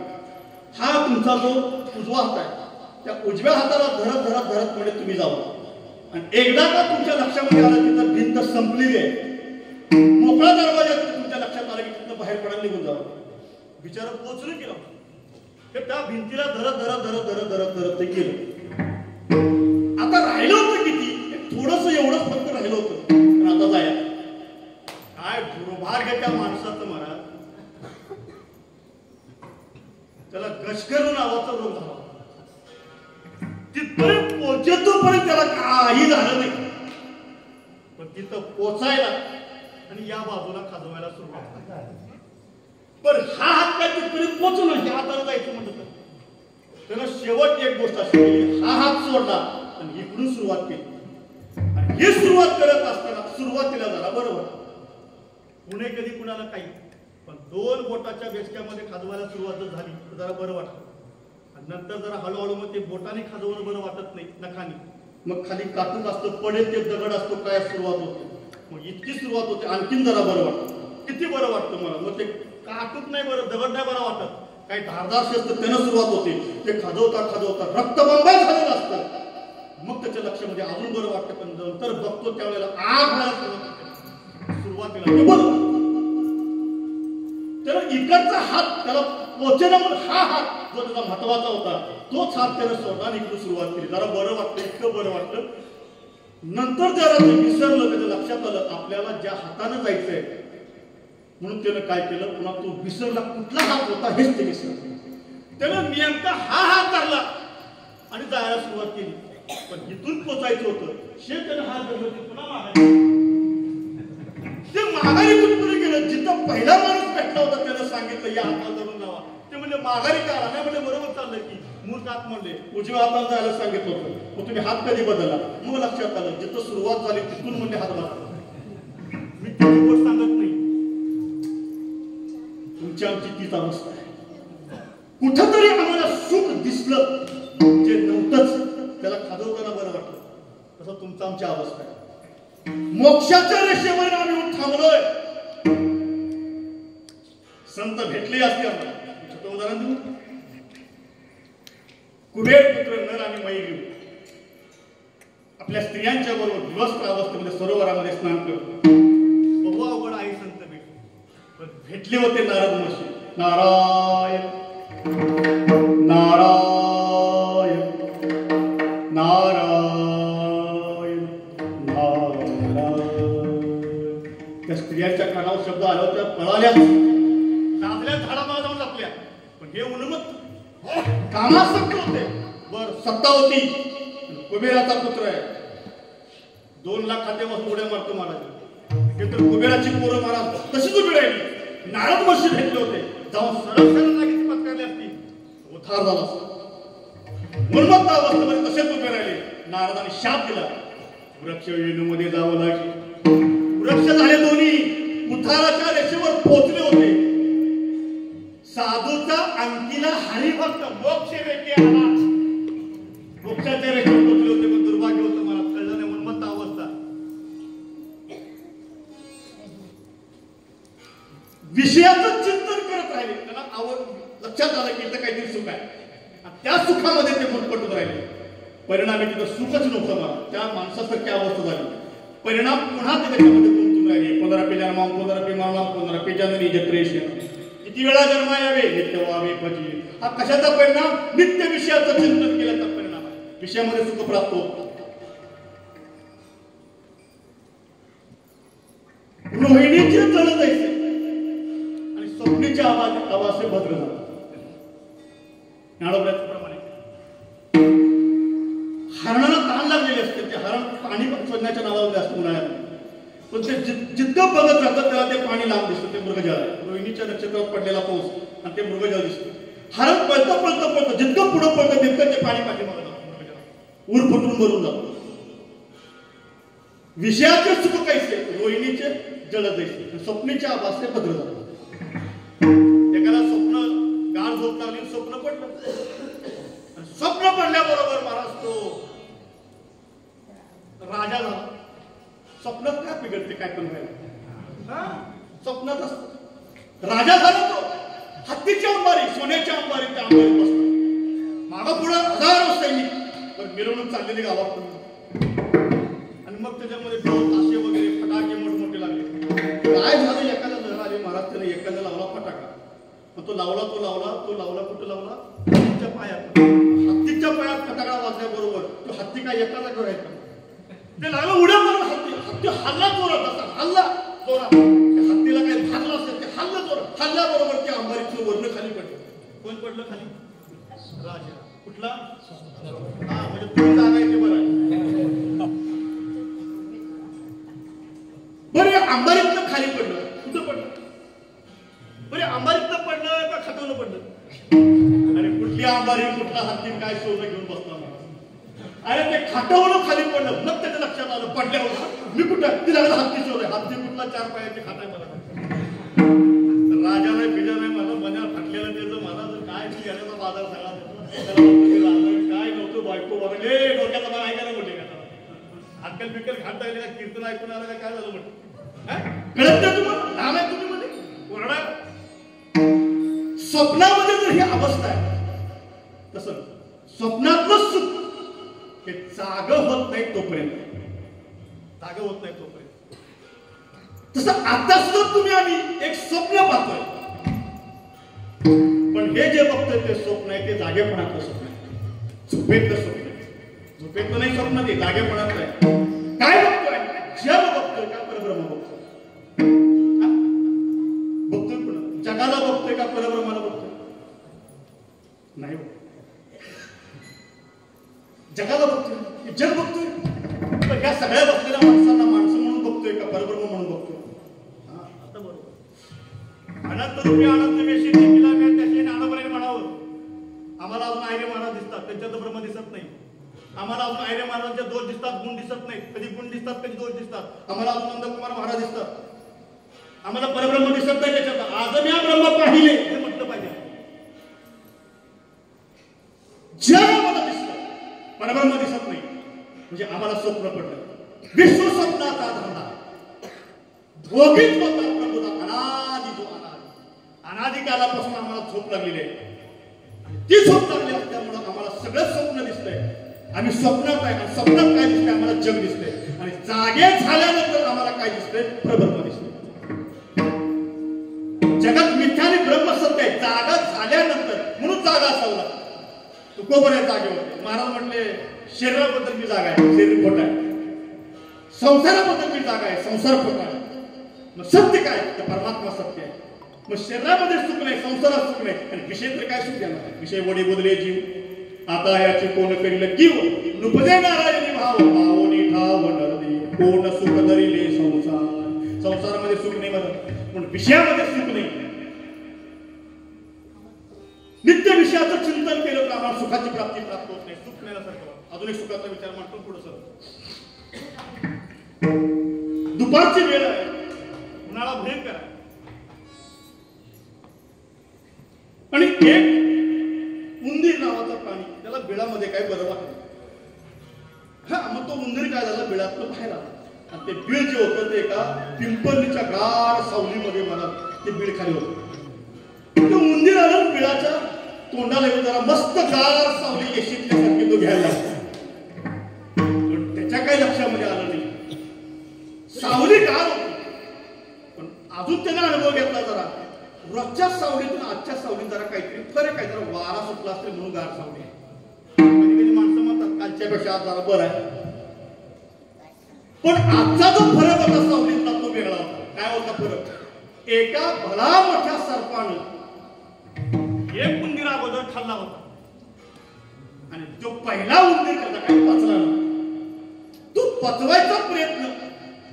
Speaker 1: हा तुमचा जो उजवा हात आहे त्या उजव्या हाताला धरत धरत धरत पुढे तुम्ही जावा. आणि एकदा का तुमच्या लक्षामध्ये आलं की तर भिंत संपलेली आहे, मोकळा दरवाजा तुमच्या लक्षात आलं की तिथं बाहेर पडायला निघून जावं. बिचारा पोचलं केलं तर त्या भिंतीला धरत धरत धरत धरत धरत धरत ते गेलं. आता राहिलं होतं किती? थोडस एवढंच फक्त राहिलं होतं, पण आता जाया काय दुर्भाग्य त्या माणसाचं. महाराज त्याला गशकर नावाचा रोग झाला. तिथपर्यंत पोहोचतोपर्यंत त्याला काही झालं नाही, पण तिथं पोचायला आणि या बाजूला खाजवायला सुरुवात झाली. पण हा हात काय तिथपर्यंत पोहोचला, ह्या हाताला जायचं म्हणत त्यानं शेवट एक गोष्ट अशी केली, हा हात सोडला आणि इकडून सुरुवात केली. आणि हे सुरुवात करत असताना सुरुवातीला जरा बरोबर कुणे कधी कुणाला काही, पण दोन बोटाच्या बेचक्यामध्ये खाजवायला सुरुवात जर झाली तर जरा बरं वाटतं. आणि नंतर जरा हळूहळू मग ते बोटाने खाजवणं बरं वाटत नाही, नखाने. मग खाली काटूक असतं, पडेल ते दगड असतो, काय सुरुवात होते. मग इतकी सुरुवात होते, आणखीन जरा बरं वाटतं. किती बरं वाटतं मला. मग ते काटूक नाही बरं, दगड नाही बरं वाटत, काही धारदार शस्त्र त्यानं सुरुवात होते. ते खाजवता खाजवता रक्तबंबाळ झालेलं असतं. मग त्याच्या लक्षामध्ये अजून बरं वाटतं, पण नंतर बघतो त्यावेळेला आग व्हायला सुरुवातीला ते बरं. त्याला इकडचा हात त्याला पोचेना, म्हणून हा हात जो त्याचा महत्वाचा होता तोच हात त्याला सोडला आणि इकडून सुरुवात केली. जरा बरं वाटतं, इतकं बरं वाटलं. नंतर जरा ते विसरलं, त्याच्या लक्षात आलं आपल्याला ज्या हाताने जायचंय, म्हणून त्यानं काय केलं, पुन्हा तो विसरला कुठला हात होता हेच ते विसरलं. त्यानं नेमका हा हात धरला आणि जायला सुरुवात केली. पण इथून पोचायचं होतं, त्यानं हात धरला ते पुन्हा माघारी. ते माघारी कुठे गेलं? जिथं पहिला माणूस भेटला होता त्यानं सांगितलं या हाताला धरून जावा. ते म्हणजे माघारी का आला नाही, म्हणजे बरोबर चाललंय की मूर्ख हात म्हणले उजव्या हाताला जायला सांगितलं होतं. मग तुम्ही हात कधी बदलला? मग लक्षात आलं जिथं सुरुवात झाली तिथून म्हणजे हात बदला. मी ती गोष्ट सांगत नाही, तुमची आमची तीच अवस्था आहे. कुठंतरी आम्हाला सुख दिसलं जे नव्हतंच त्याला खाजवताना बरं वाटलं, तसं तुमचं आमची अवस्था आहे. मोक्षाच्या रेषेवर आम्ही येऊन थांबलोय. संत भेटले असते आम्हाला. छोटं उदाहरण देऊ. कुबेर पुत्र नर आणि मैरी आपल्या स्त्रियांच्या बरोबर दिवस अवस्थेमध्ये सरोवरामध्ये स्नान करतो. बहु अवघड आई संत भेटले, पण भेटले होते नारद महर्षी. नारायण नारायण नारायण त्या स्त्रियांच्या कानावर शब्द आला होता, पळाल्या साधल्या झाडामागे जाऊन लपल्या. पण हे उन्मत्त कामासक्त होते. बर सत्ता होती, कुबेराचा पुत्र आहे. 2 लाख खात्यापासून उड्या मारतो महाराज. ते तर कुबेराची पोरं महाराज तशीच उभी राहिली. नारद महर्षी भेटले होते, जाऊन सरळ लागेल पत्कारली असती, उद्धार झाला असता. उन्मत्त अवस्थेमध्ये तसेच उभे राहिले. नारदाने शाप दिला, वृक्ष वेणूमध्ये जावं लागेल. वृक्ष झाले दोन्ही, उद्धाराच्या रेषेवर पोहोचले होते. साधूचा अंकीला हरिभक्त मोक्ष वेटी आला. मोक्षाच्या रेषेवर पोहोचले होते, पण दुर्भाग्य होतं मला कळलं नाही. उन्मत्त अवस्था. विषयाचं चिंतन करत राहिले. त्यांना आवड लक्षात आलं की इथं काहीतरी सुख आहे आणि त्या सुखामध्ये ते गुरफटून राहिले. परिणामी तिथं सुखच नव्हतं मला, त्या माणसासारखी अवस्था झाली. परिणाम पुन्हा ते त्याच्यामध्ये गुंतून राहिले. पुनरपि जन्माम पुनरपि मरणाम पुनरपि जननी जत्रेषण. किती वेळा जन्म यावे नित्य व्हावे भजी. हा कशाचा परिणाम? नित्य विषयाचं चिंतन केल्याचा परिणाम आहे. विषयामध्ये सुख प्राप्त होत. रोहिणीचे तळ जायचे आणि स्वप्नीच्या आवासे भद्र झाला. प्रमाणे हरणाला ताण लागलेले असते. ते हरण पाणी शोधण्याच्या नावावर असतं उन्हाळ्यात, पण ते जितकं बघत राहतं त्याला ते पाणी लांब दिसतं. ते मृगजळ आहे. रोहिणीच्या नक्षत्रावर पडलेला पाऊस आणि ते मृगजळ दिसतं. हरण पळतं पळतं पळतं, जितकं पुढं पळतं तितकं ते पाणी पाठीमागे जातं, ऊर फुटून भरून जातं. विषयाचे सुख कैसे, रोहिणीचे जळ जैसे, स्वप्नीच्या आभासे भद्र झाले. एकाला स्वप्न गाढ झोप लागली, स्वप्न पडलं. स्वप्न पडल्याबरोबर महाराज तो राजा झाला. स्वप्नात काय बिघडते, काय पण व्हायला स्वप्नात असत. राजा झाला तो. हत्तीच्या अंबारी, सोन्याच्या अंबारी, त्या अंबारीत बसला. मागं पुढे हजारो सैनिक, पण मिरवणूक चाललेली गावात. आणि मग त्याच्यामध्ये ताशे वगैरे फटाके मोठमोठे लागले. काय झालं? एकाला लहर आली महाराज. त्याने एकाला लावला फटाका. मग तो लावला कुठं लावला? हत्तीच्या पायात. हत्तीच्या पायात फटाका वाजल्याबरोबर तो हत्ती काय एका जागेवर आहे का? ते लागलं उड्या मारून. हत्ती हल्ला जोरात असा, हल्ला जोरात. हत्तीला काही भागलं असेल, ते हल्लं जोरात. हल्ल्याबरोबर त्या अंबारीचं वर्ण खाली पडलं. कोण पडलं खाली? राजा. कुठला? हा, म्हणजे तुम्ही जागा आहे ते बरं आहे. बरं, अंबारीतनं खाली पडलं. कुठं पडलं? बरं, अंबारीतनं पडलं का खाटवलं पडलं? अरे कुठली अंबारी, कुठला हत्ती, काय सोनं घेऊन बसला? अरे ते खाटावलं खाली पडलं. मग त्याच्या लक्षात आलं पडल्यावर मी कुठं? ती लागलं हत्ती शोध आहे. हत्ती कुठला? 4 पायाची खाटाय मला. राजा नाही बिजा नाही, माझं मनात फाटलेलं त्याचं. मला जर काय येण्याचा बाजार सगळा काय नव्हतं. बायको वगैरे डोक्याचा मला ऐकायला म्हटले का? अक्कल बिक्कल घालता येईल का? कीर्तन ऐकून आलं का? काय झालं म्हटलं? कळत नाही तुम्हाला? लहान आहे तुम्ही मध्ये कोरडा. स्वप्नामध्ये जर ही अवस्था आहे, तसं स्वप्नातलं सुख हे जागं होत नाही तोपर्यंत. जागं होत नाही तोपर्यंत. तसं आता सुद्धा तुम्ही आम्ही एक स्वप्न पाहतोय, पण हे जे बघतोय ते स्वप्न आहे. ते जागेपणातलं स्वप्न आहे. झोपेतलं स्वप्न आहे. झोपेतलं नाही स्वप्न, ते जागेपणातलं आहे. काय बघतोय? जग बघतोय का परब्रह्म बघतोय? बघतोय पुन्हा जगाला बघतोय का परब्रह्माला बघतोय? नाही. जगाला बघतोय, जग बघतोय. पण ह्या सगळ्या बसलेल्या माणसांना माणसं म्हणून बघतोय का परब्रह्म म्हणून बघतोय? आता बरोबर. अनंत रूपी अनंत वेशी तिला काय त्याचे नानापर्यंत म्हणावं. आम्हाला अजून आयरे महाराज दिसतात, त्यांच्यात ब्रह्म दिसत नाही. आम्हाला अजून आयरे महाराजांचे दोष दिसतात, गुण दिसत नाहीत. कधी गुण दिसतात, कधी दोष दिसतात. आम्हाला अजून नंदकुमार महाराज दिसतात. आम्हाला परब्रह्म दिसत नाही त्याच्यात. आज मी ब्रह्म पाहिले हे म्हटलं पाहिजे. जग आम्हाला दिसतं, परब्रह्म दिसत नाही, म्हणजे आम्हाला स्वप्न पडलं. विश्व स्वप्नाचा धंदा धोकीत होता प्रभूचा. अनादि जो अनादि कालापासून आम्हाला झोप लागलेली आहे. ती झोप लागली असल्यामुळं आम्हाला सगळं स्वप्न दिसतंय. आम्ही स्वप्नात आहे. आणि स्वप्नात काय दिसतंय? आम्हाला जग दिसतंय. आणि जागे झाल्यानंतर आम्हाला काय दिसतंय? परब्रह्म दिसतंय. जगात मिथ्या आणि ब्रह्म सत्य आहे. जागा झाल्यानंतर म्हणून जागा असावं लागतं. तुकोबर आहे जागेवर. महाराज म्हटले शरीराबद्दल मी जागा आहे, शरीर खोटं आहे. संसाराबद्दल मी जागा आहे, संसार खोटा आहे. मग सत्य काय? तर परमात्मा सत्य आहे. मग शरीरामध्ये सुख नाही, संसारात सुख नाही, आणि विषय तर काय सुख देणार? विषय वडे बोधले जीव. आता याची कोण करील कीव नुपदे नारायणी भाव भावनी ठाव नरदी कोण सुख धरिले संसार. संसारामध्ये सुख नाही मला, पण विषयामध्ये सुख नाही. नित्य विषयाचं चिंतन केलं तर आम्हाला सुखाची प्राप्ती प्राप्त होत नाही. सुख मिळण्यासारखं. अजून एक सुखाचा विचार मांडतो पुढे सर. दुपारची वेळ आहे, उन्हाळा भयंकर आहे, आणि एक उंदीर नावाचा प्राणी, त्याला बिळामध्ये काही बरं वाटलं. हा, मग तो उंदीर काय झाला, बिळातून बाहेर आला. आणि ते बीळ जे होतं ते एका पिंपळीच्या गार सावलीमध्ये मला ते बीळ खाली होतं. उंदीर आलं बिळाच्या तोंडाला येऊन जरा मस्त गार सावली येशीतल्यासारखी तो घ्यायला लागला. पण त्याच्या काही लक्षामध्ये आलं नाही. सावली गार होती, पण अजून त्याने अनुभव घेतला जरा रोजच्या सावलीतून आजच्या सावलीत जरा काहीतरी फरक आहे. जरा वारा सुटला असते म्हणून गार सावली. कधी कधी माणसं म्हणतात कालच्या पेक्षा आज जरा बरं आहे, पण आजचा जो फरक होता सावलीतला तो वेगळा होता. काय होता फरक? एका भला मोठ्या सर्पानं एक उंदीर अगोदर खाल्ला होता आणि तो पहिला उंदीर त्याचा काही पचला नाही. तो पचवायचा प्रयत्न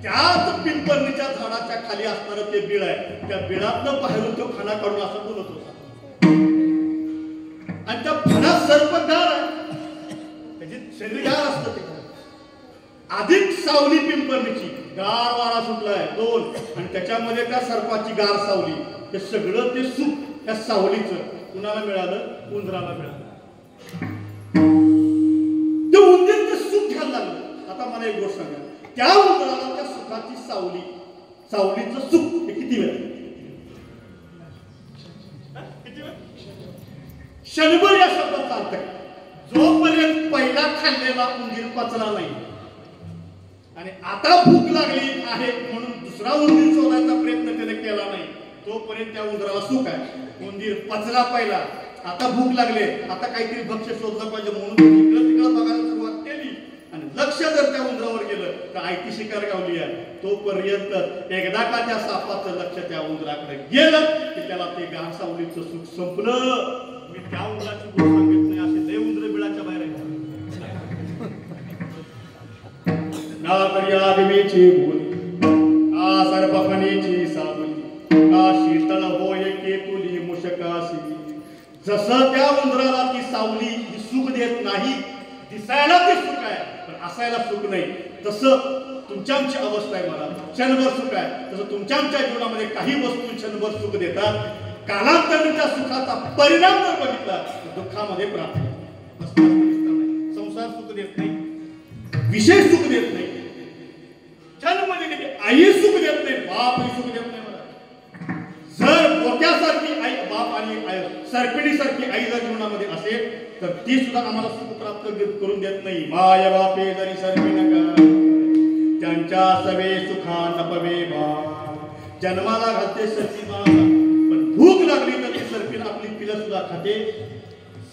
Speaker 1: त्याच पिंपरणीच्या झाडाच्या खाली असणारं ते बिळ आहे, त्या बिळातनं बाहेरून तो खाना काढून असं बोलत होता. आणि त्या फणात सर्प गार आहे, त्याची शरीर गार असतं. ते अधिक सावली पिंपरणीची, गार वारा सुटलाय दोन, आणि त्याच्यामध्ये त्या सर्पाची गार सावली, हे सगळं ते सुख त्या सावलीचं कुणाला मिळालं? उंदराला मिळालं. ते उंदीर ते सुख घ्यायला लागलं. आता मला एक गोष्ट सांगा, त्या उंदराला त्या सुखाची सावली, सावलीचं सुख हे किती वेळ? क्षणभर या शब्दाचा अर्थ आहे. जोपर्यंत पहिला खाल्लेला उंदीर पचला नाही आणि आता भूक लागली आहे म्हणून दुसरा उंदीर शोधायचा प्रयत्न त्याने केला नाही, तोपर्यंत त्या उंदराला सुख आहे. उंदीर पचला पहिला, आता भूक लागले, आता काहीतरी भक्ष्य शोधलं पाहिजे म्हणून इकडं तिकडं बघायला सुरुवात केली आणि लक्ष जर त्या उंदरावर गेलं तर आयती शिकार गावली आहे. तोपर्यंत एकदा का त्या सापाचं लक्ष त्या उंदराकडे गेलं की त्याला ते गार सावलीचं सुख संपलं. मी त्या उंदराची गोष्ट सांगित नाही, असे लय उंदर बिळाच्या बाहेर आहेत. ना तरी आदिमेची बोली, ना सर्पफणीची सावली, ना शीतळ होय केतुली मुशकाशी. जसं त्या उंदराला ती सावली ही सुख देत नाही, दिसायला ते सुख आहे पण असायला सुख नाही, तसं तुमच्या आमची अवस्था आहे. मला क्षणभर सुख आहे, तसं तुमच्या आमच्या जीवनामध्ये काही वस्तू क्षणभर सुख देतात. कालांतराने त्या सुखाचा परिणाम जर बघितला तर दुःखामध्ये प्राप्त संसार सुख देत नाही, विषय सुख देत नाही, जन्मलेली आई सुख देत नाही, बापही सुख देत नाही. मला जर बोक्यासारखी आई, बाप आणि सर्पिणीसारखी आई जर जीवनामध्ये असेल तर ती सुद्धा आम्हाला सुख प्राप्त करून देत नाही. माय बापे जरी सर्पिणका त्यांच्या सवे सुखा नपवे बा. जन्माला घालते सर्पी माता, पण भूक लागली तर ती सर्पीन आपली पिलं सुद्धा खाते.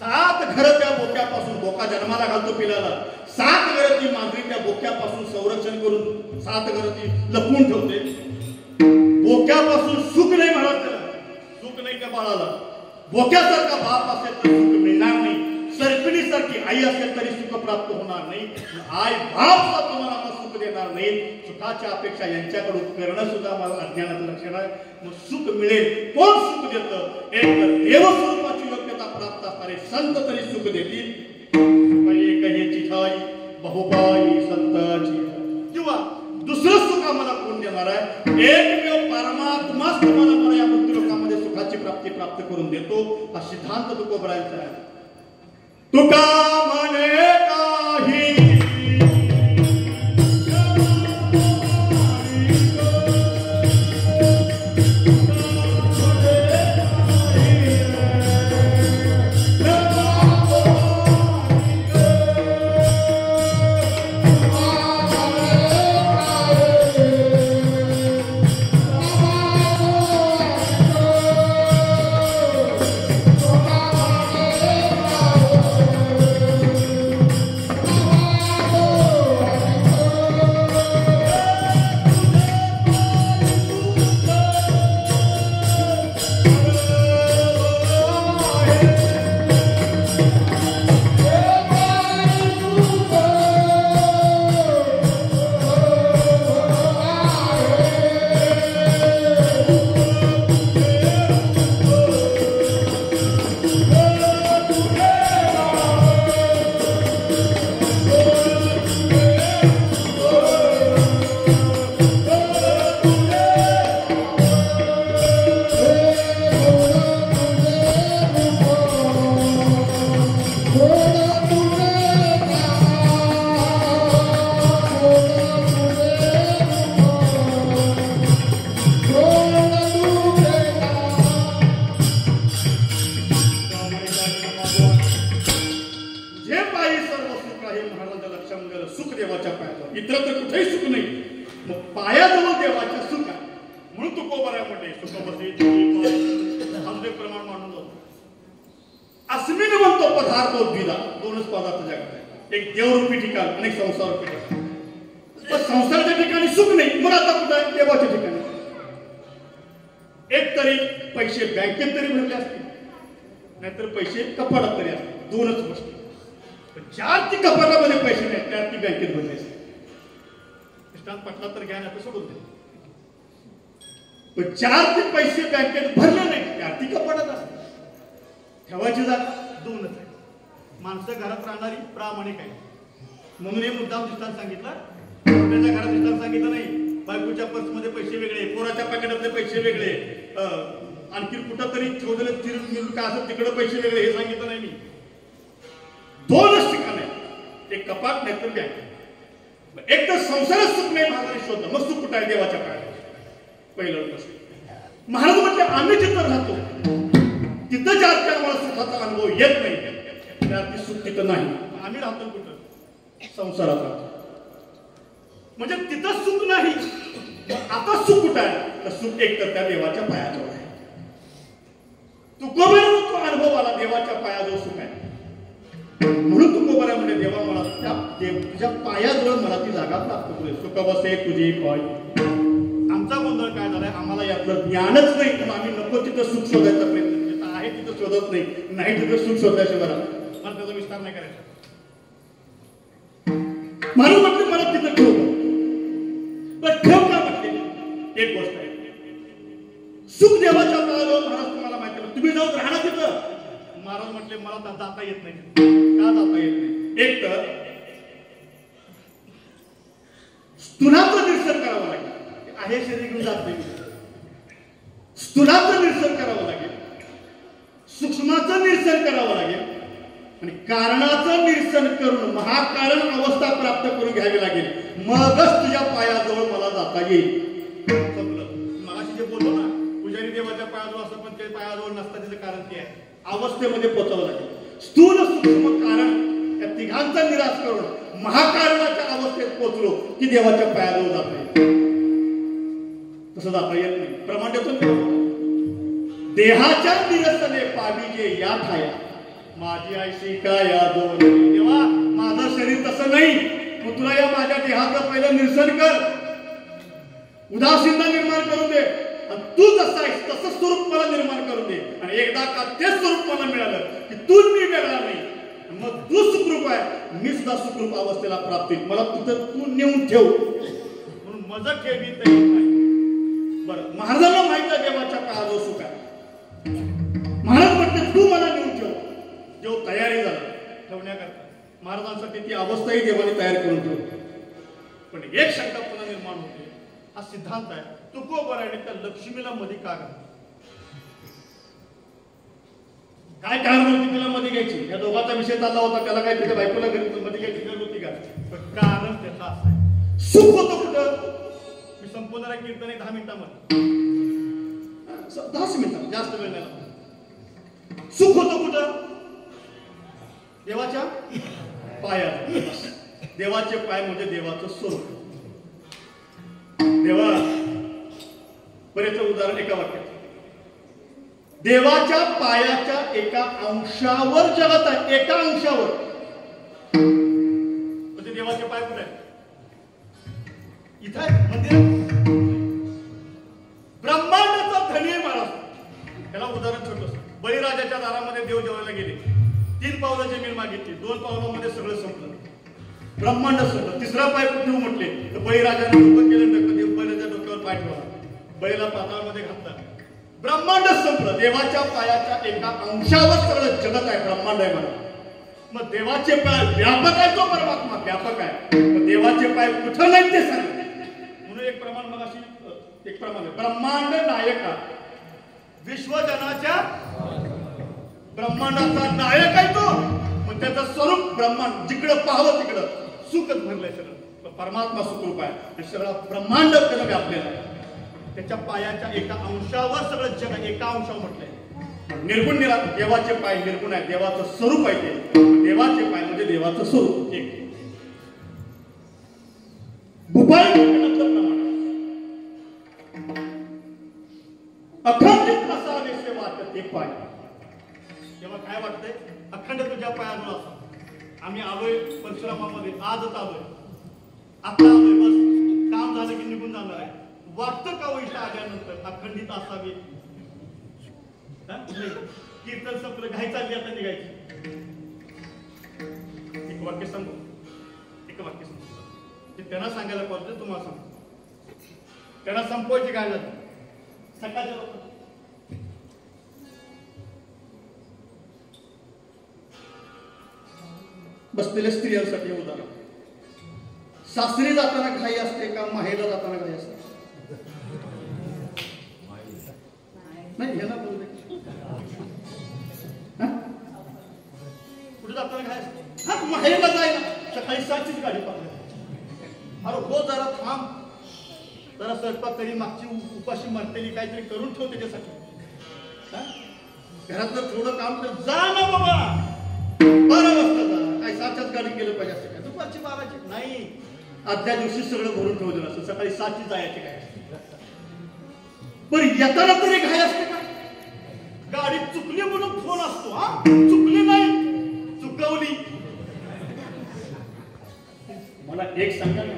Speaker 1: 7 घरं त्या बोक्यापासून, बोका जन्माला घालतो पिलाला, 7 घरं ती मांजरी त्या बोक्यापासून संरक्षण करून 7 घरं ती लपवून ठेवते. बोक्यापासून सुख नाही म्हणत त्याला, सुख नाही त्या बाळाला. बोक्यासारखा बाप असेल तर सुख मिळणार नाही, सर्पिणीसारखी आई असेल तरी सुख प्राप्त होणार नाही. आई बाप तुम्हाला सुख देणार नाही. सुखाच्या अपेक्षा यांच्याकडून करणं सुद्धा मला अज्ञानाचं लक्षण आहे. मग सुख मिळेल, कोण सुख देतं? एक तर देवस्वरूपाची योग्यता प्राप्त असणारे संत तरी सुख देतील. कहेची ठाई बहुपाई संताची, किंवा दुसरं सुख आम्हाला कोण देणार आहे? एकमेव परमात्माच तुम्हाला मला या मृत्यू लोकांमध्ये सुखाची प्राप्ती प्राप्त करून देतो. हा सिद्धांत तुकोबरायांचा आहे. तुका म्हणे काही तो पदार्थ द्विधा, दोनच पदार्थ जगात आहेत. एक देवरूपी ठिकाण आणि एक संसारूपी ठिकाण. पण संसाराच्या ठिकाणी सुख नाही, मग आता कुठं आहे? देवाच्या ठिकाणी. एक तरी पैसे बँकेत तरी भरले असतील, नाहीतर पैसे कपाटात तरी असतील. दोनच गोष्टी. चार ती कपाटामध्ये पैसे नाही, त्यात ती बँकेत भरले असतील. दृष्टांत पटला तर घ्या, नाही सोडून दे. पण चार ते पैसे बँकेत भरले नाही, त्यात ती कपाटात असतील. ठेवायची जागा दोनच आहे. माणसं घरात राहणारी प्रामाणिक आहे, म्हणून हे मुद्दाम दृष्टांत सांगितलं. त्याच्या घरात दृष्टांत सांगितलं नाही. बायकोच्या पर्समध्ये पैसे वेगळे, पोराच्या पॅकेटातले पैसे वेगळे, आणखी कुठं तरी ठेवलेलं चिरून का असं तिकडे पैसे वेगळे, हे सांगितलं नाही मी. दोनच ठिकाण आहे, एक कपाट नाही तर बँक. एक तर संसारात सुख नाही महाराजांनी शोधलं, मग सुख कुठं आहे? देवाच्या पायात. पहिलं प्रश्न. महाराज म्हटले आम्ही जिथं राहतो तिथं ज्यात आम्हाला सुखाचा अनुभव येत नाही, त्यात सुख तिथं नाही. आम्ही राहतो कुठं? संसारात राहतो. म्हणजे तिथं सुख नाही. आता सुख कुठं आहे? तर सुख एक तर त्या देवाच्या पायाजवळ आहे. तुकोबाला तो अनुभव आला, देवाच्या पायाजवळ सुख आहे. म्हणून तुकोबाला म्हणजे देवा मला तुझ्या पायाजवळ मला ती जागा प्राप्त करू. सुख बसे तुझी पाय. आमचा गोंधळ काय झालाय? आम्हाला यातलं ज्ञानच नाही, म्हणून आम्ही नको तिथं सुख शोधायचा प्रयत्न. जिथं आहे तिथं शोधत नाही, नाही तिथं सुख शोधल्याशिवाय मला त्याचा विस्तार नाही करायचा. म्हणून म्हटलं मला तिथं ठेव. पण ठेव का म्हटले? एक गोष्ट आहे, सुख देवाच्या पायाजवळ. महाराज तुम्हाला माहिती आहे, तुम्ही जाऊन राहणार तिथं. महाराज म्हटले मला जाता येत नाही. का जाता येत नाही? एक तर स्थूलाचं निरसन करावं लागेल. आहे शरीर घेऊन जात नाही. स्थूलाचं निरसन करावं लागेल, सूक्ष्माचं निरसन करावं लागेल, आणि कारणाचं निरसन करून महाकारण अवस्था प्राप्त करून घ्यावी लागेल. मगच तुझ्या पायाजवळ मला जाता येईल. मगाशी जे बोललो ना, पुजारी देवाच्या पायाजवळ असतं पण ते पायाजवळ नसतं, त्याचं कारण ते आहे अवस्थेमध्ये पोचावं लागेल. स्थूल सूक्ष्म कारण या तिघांचा निराश करून महाकारणाच्या अवस्थेत पोचलो की देवाच्या पायाजवळ जाता येईल. तसं जाता येत नाही. प्रमाण देतो. देहाच्या निरसने पाविजे या ठाया, माझी आयशी काया दोन. तेव्हा माझं शरीर तसं नाही, तू तुला या माझ्या देहाचं पहिलं निरसन कर, उदासीनता निर्माण करून दे, आणि तू जसा आहेस तसं स्वरूप मला निर्माण करून दे. आणि एकदा का तेच स्वरूप मला मिळालं की तू मी वेगळा नाही, मग तू सुखरूप आहे, मी सुद्धा सुखरूप अवस्थेला प्राप्त होईल. मला तिथं तू नेऊन ठेव. म्हणून मजा ठेवी नाही. बरं, महाराजांना माहित आहे देवाच्या पायाजवळ सुख आहे. महाराज म्हटले तू मला नेऊन ठेव. जेव्हा तयारी झाली ठेवण्याकरता, महाराजांसाठी ती अवस्थाही देवाने तयार करून ठेवली. पण एक शंका पुन्हा निर्माण होते. हा सिद्धांत आहे, तुकोबाराने त्या लक्ष्मीला मध्ये का घातलं? काय कारण होती तिला मध्ये घ्यायची? या दोघांचा विषय चालला होता. त्याला काय त्याच्या बायकोला घरी मध्ये घ्यायची गरज होती का? पण कारण त्याचं असं आहे, सुख होतं कुठं? मी संपवणार आहे कीर्तन 10 मिनिटांमध्ये, 10 मिनिटांमध्ये, जास्त वेळ नाही. सुख होतं कुठं? देवाच्या पायात. देवाचे पाय म्हणजे देवाचं स्वरूप. देवा बरेच उदाहरण एका वाक्यात. देवाच्या पायाच्या एका अंशावर जगत आहे. एका अंशावर. म्हणजे देवाचे पाय कुठे आहेत? इथं आहे मंदिरात. ब्रह्मांडाचा धनी आहे महाराज. त्याला उदाहरण छोटस. बळीराजाच्या दारामध्ये देव जेवायला गेले. 3 पावलं जमीन मागितली. 2 पावलामध्ये सगळं संपलं. ब्रह्मांड संपलं. तिसरा पाय ठेवू म्हटले तर बळीराजाने डोकं केलं. देव बैलाच्या डोक्यावर पाय ठेवला. बैला पाताळामध्ये घातला. ब्रह्मांड संपलं. देवाच्या पायाच्या एका अंशावर सगळं जगत आहे. ब्रह्मांड आहे म्हणा. मग देवाचे पाय व्यापक आहे. तो परमात्मा व्यापक आहे. मग देवाचे पाय कुठं नाही ते सांग. म्हणून एक प्रमाण मग अशी एक प्रमाण ब्रह्मांड नायका विश्वजनाच्या ब्रह्मांडाचा नायक आहे तो. मग त्याचं स्वरूप ब्रह्मांड. जिकडं पाहावं तिकडं सुखच भरलंय सगळं. परमात्मा सुखरूप आहे. सगळं ब्रह्मांड त्याला व्यापलेलं आहे. त्याच्या पायाच्या एका अंशावर सगळं जग. एका अंशावर म्हटलंय. निर्गुण देवाचे पाय निर्गुण आहे. देवाचं स्वरूप आहे ते. देवाचे पाय म्हणजे देवाचं स्वरूप. एक भूपाल प्रमाण अखंडित असावेसे वाटते पाय. तेव्हा काय वाटतंय? अखंड तुझ्या पायाजवळ असा. आम्ही आलोय परशुरामामध्ये, आजच आलोय, आता आलोय, बस काम झालं की निघून जाणार आहे. वाटतं का हो इथं आल्यानंतर अखंडित असावी? कीर्तन संपलं, घाई चालली आता निघायची. एक वाक्य सांगू, एक वाक्य सांगू, ते त्यांना सांगायला पाहिजे, तुम्हाला सांगतो. त्यांना संपवायची काय झाली सकाळच्या लोक बसलेल्या स्त्रियांसाठी उदाहरण. सासरी जाताना घाई असते का माहेरला जाताना घाई असते? नाही हे ना बोलले, कुठे जाताना घाई असते? हा माहेरला जायला सकाळी 7चीच गाडी पाहिजे. अरे हो जरा थांब, जरा स्वयंपाक तरी मागची उपाशी मरतेली काहीतरी करून ठेव त्याच्यासाठी. घरातलं थोडं काम कर, जा ना बाबा, 12 वाजता जा. काय 7च्याच गाडी गेलं पाहिजे असं काय? दुपारची 12ची नाही, आदल्या दिवशी सगळं भरून ठेवलेलं असतं, सकाळी 7ची जायची काय? बरं येताना तरी घाई असते का? गाडी चुकली म्हणून फोन असतो. हा चुकली नाही, चुकवली. मला एक सांगा ना,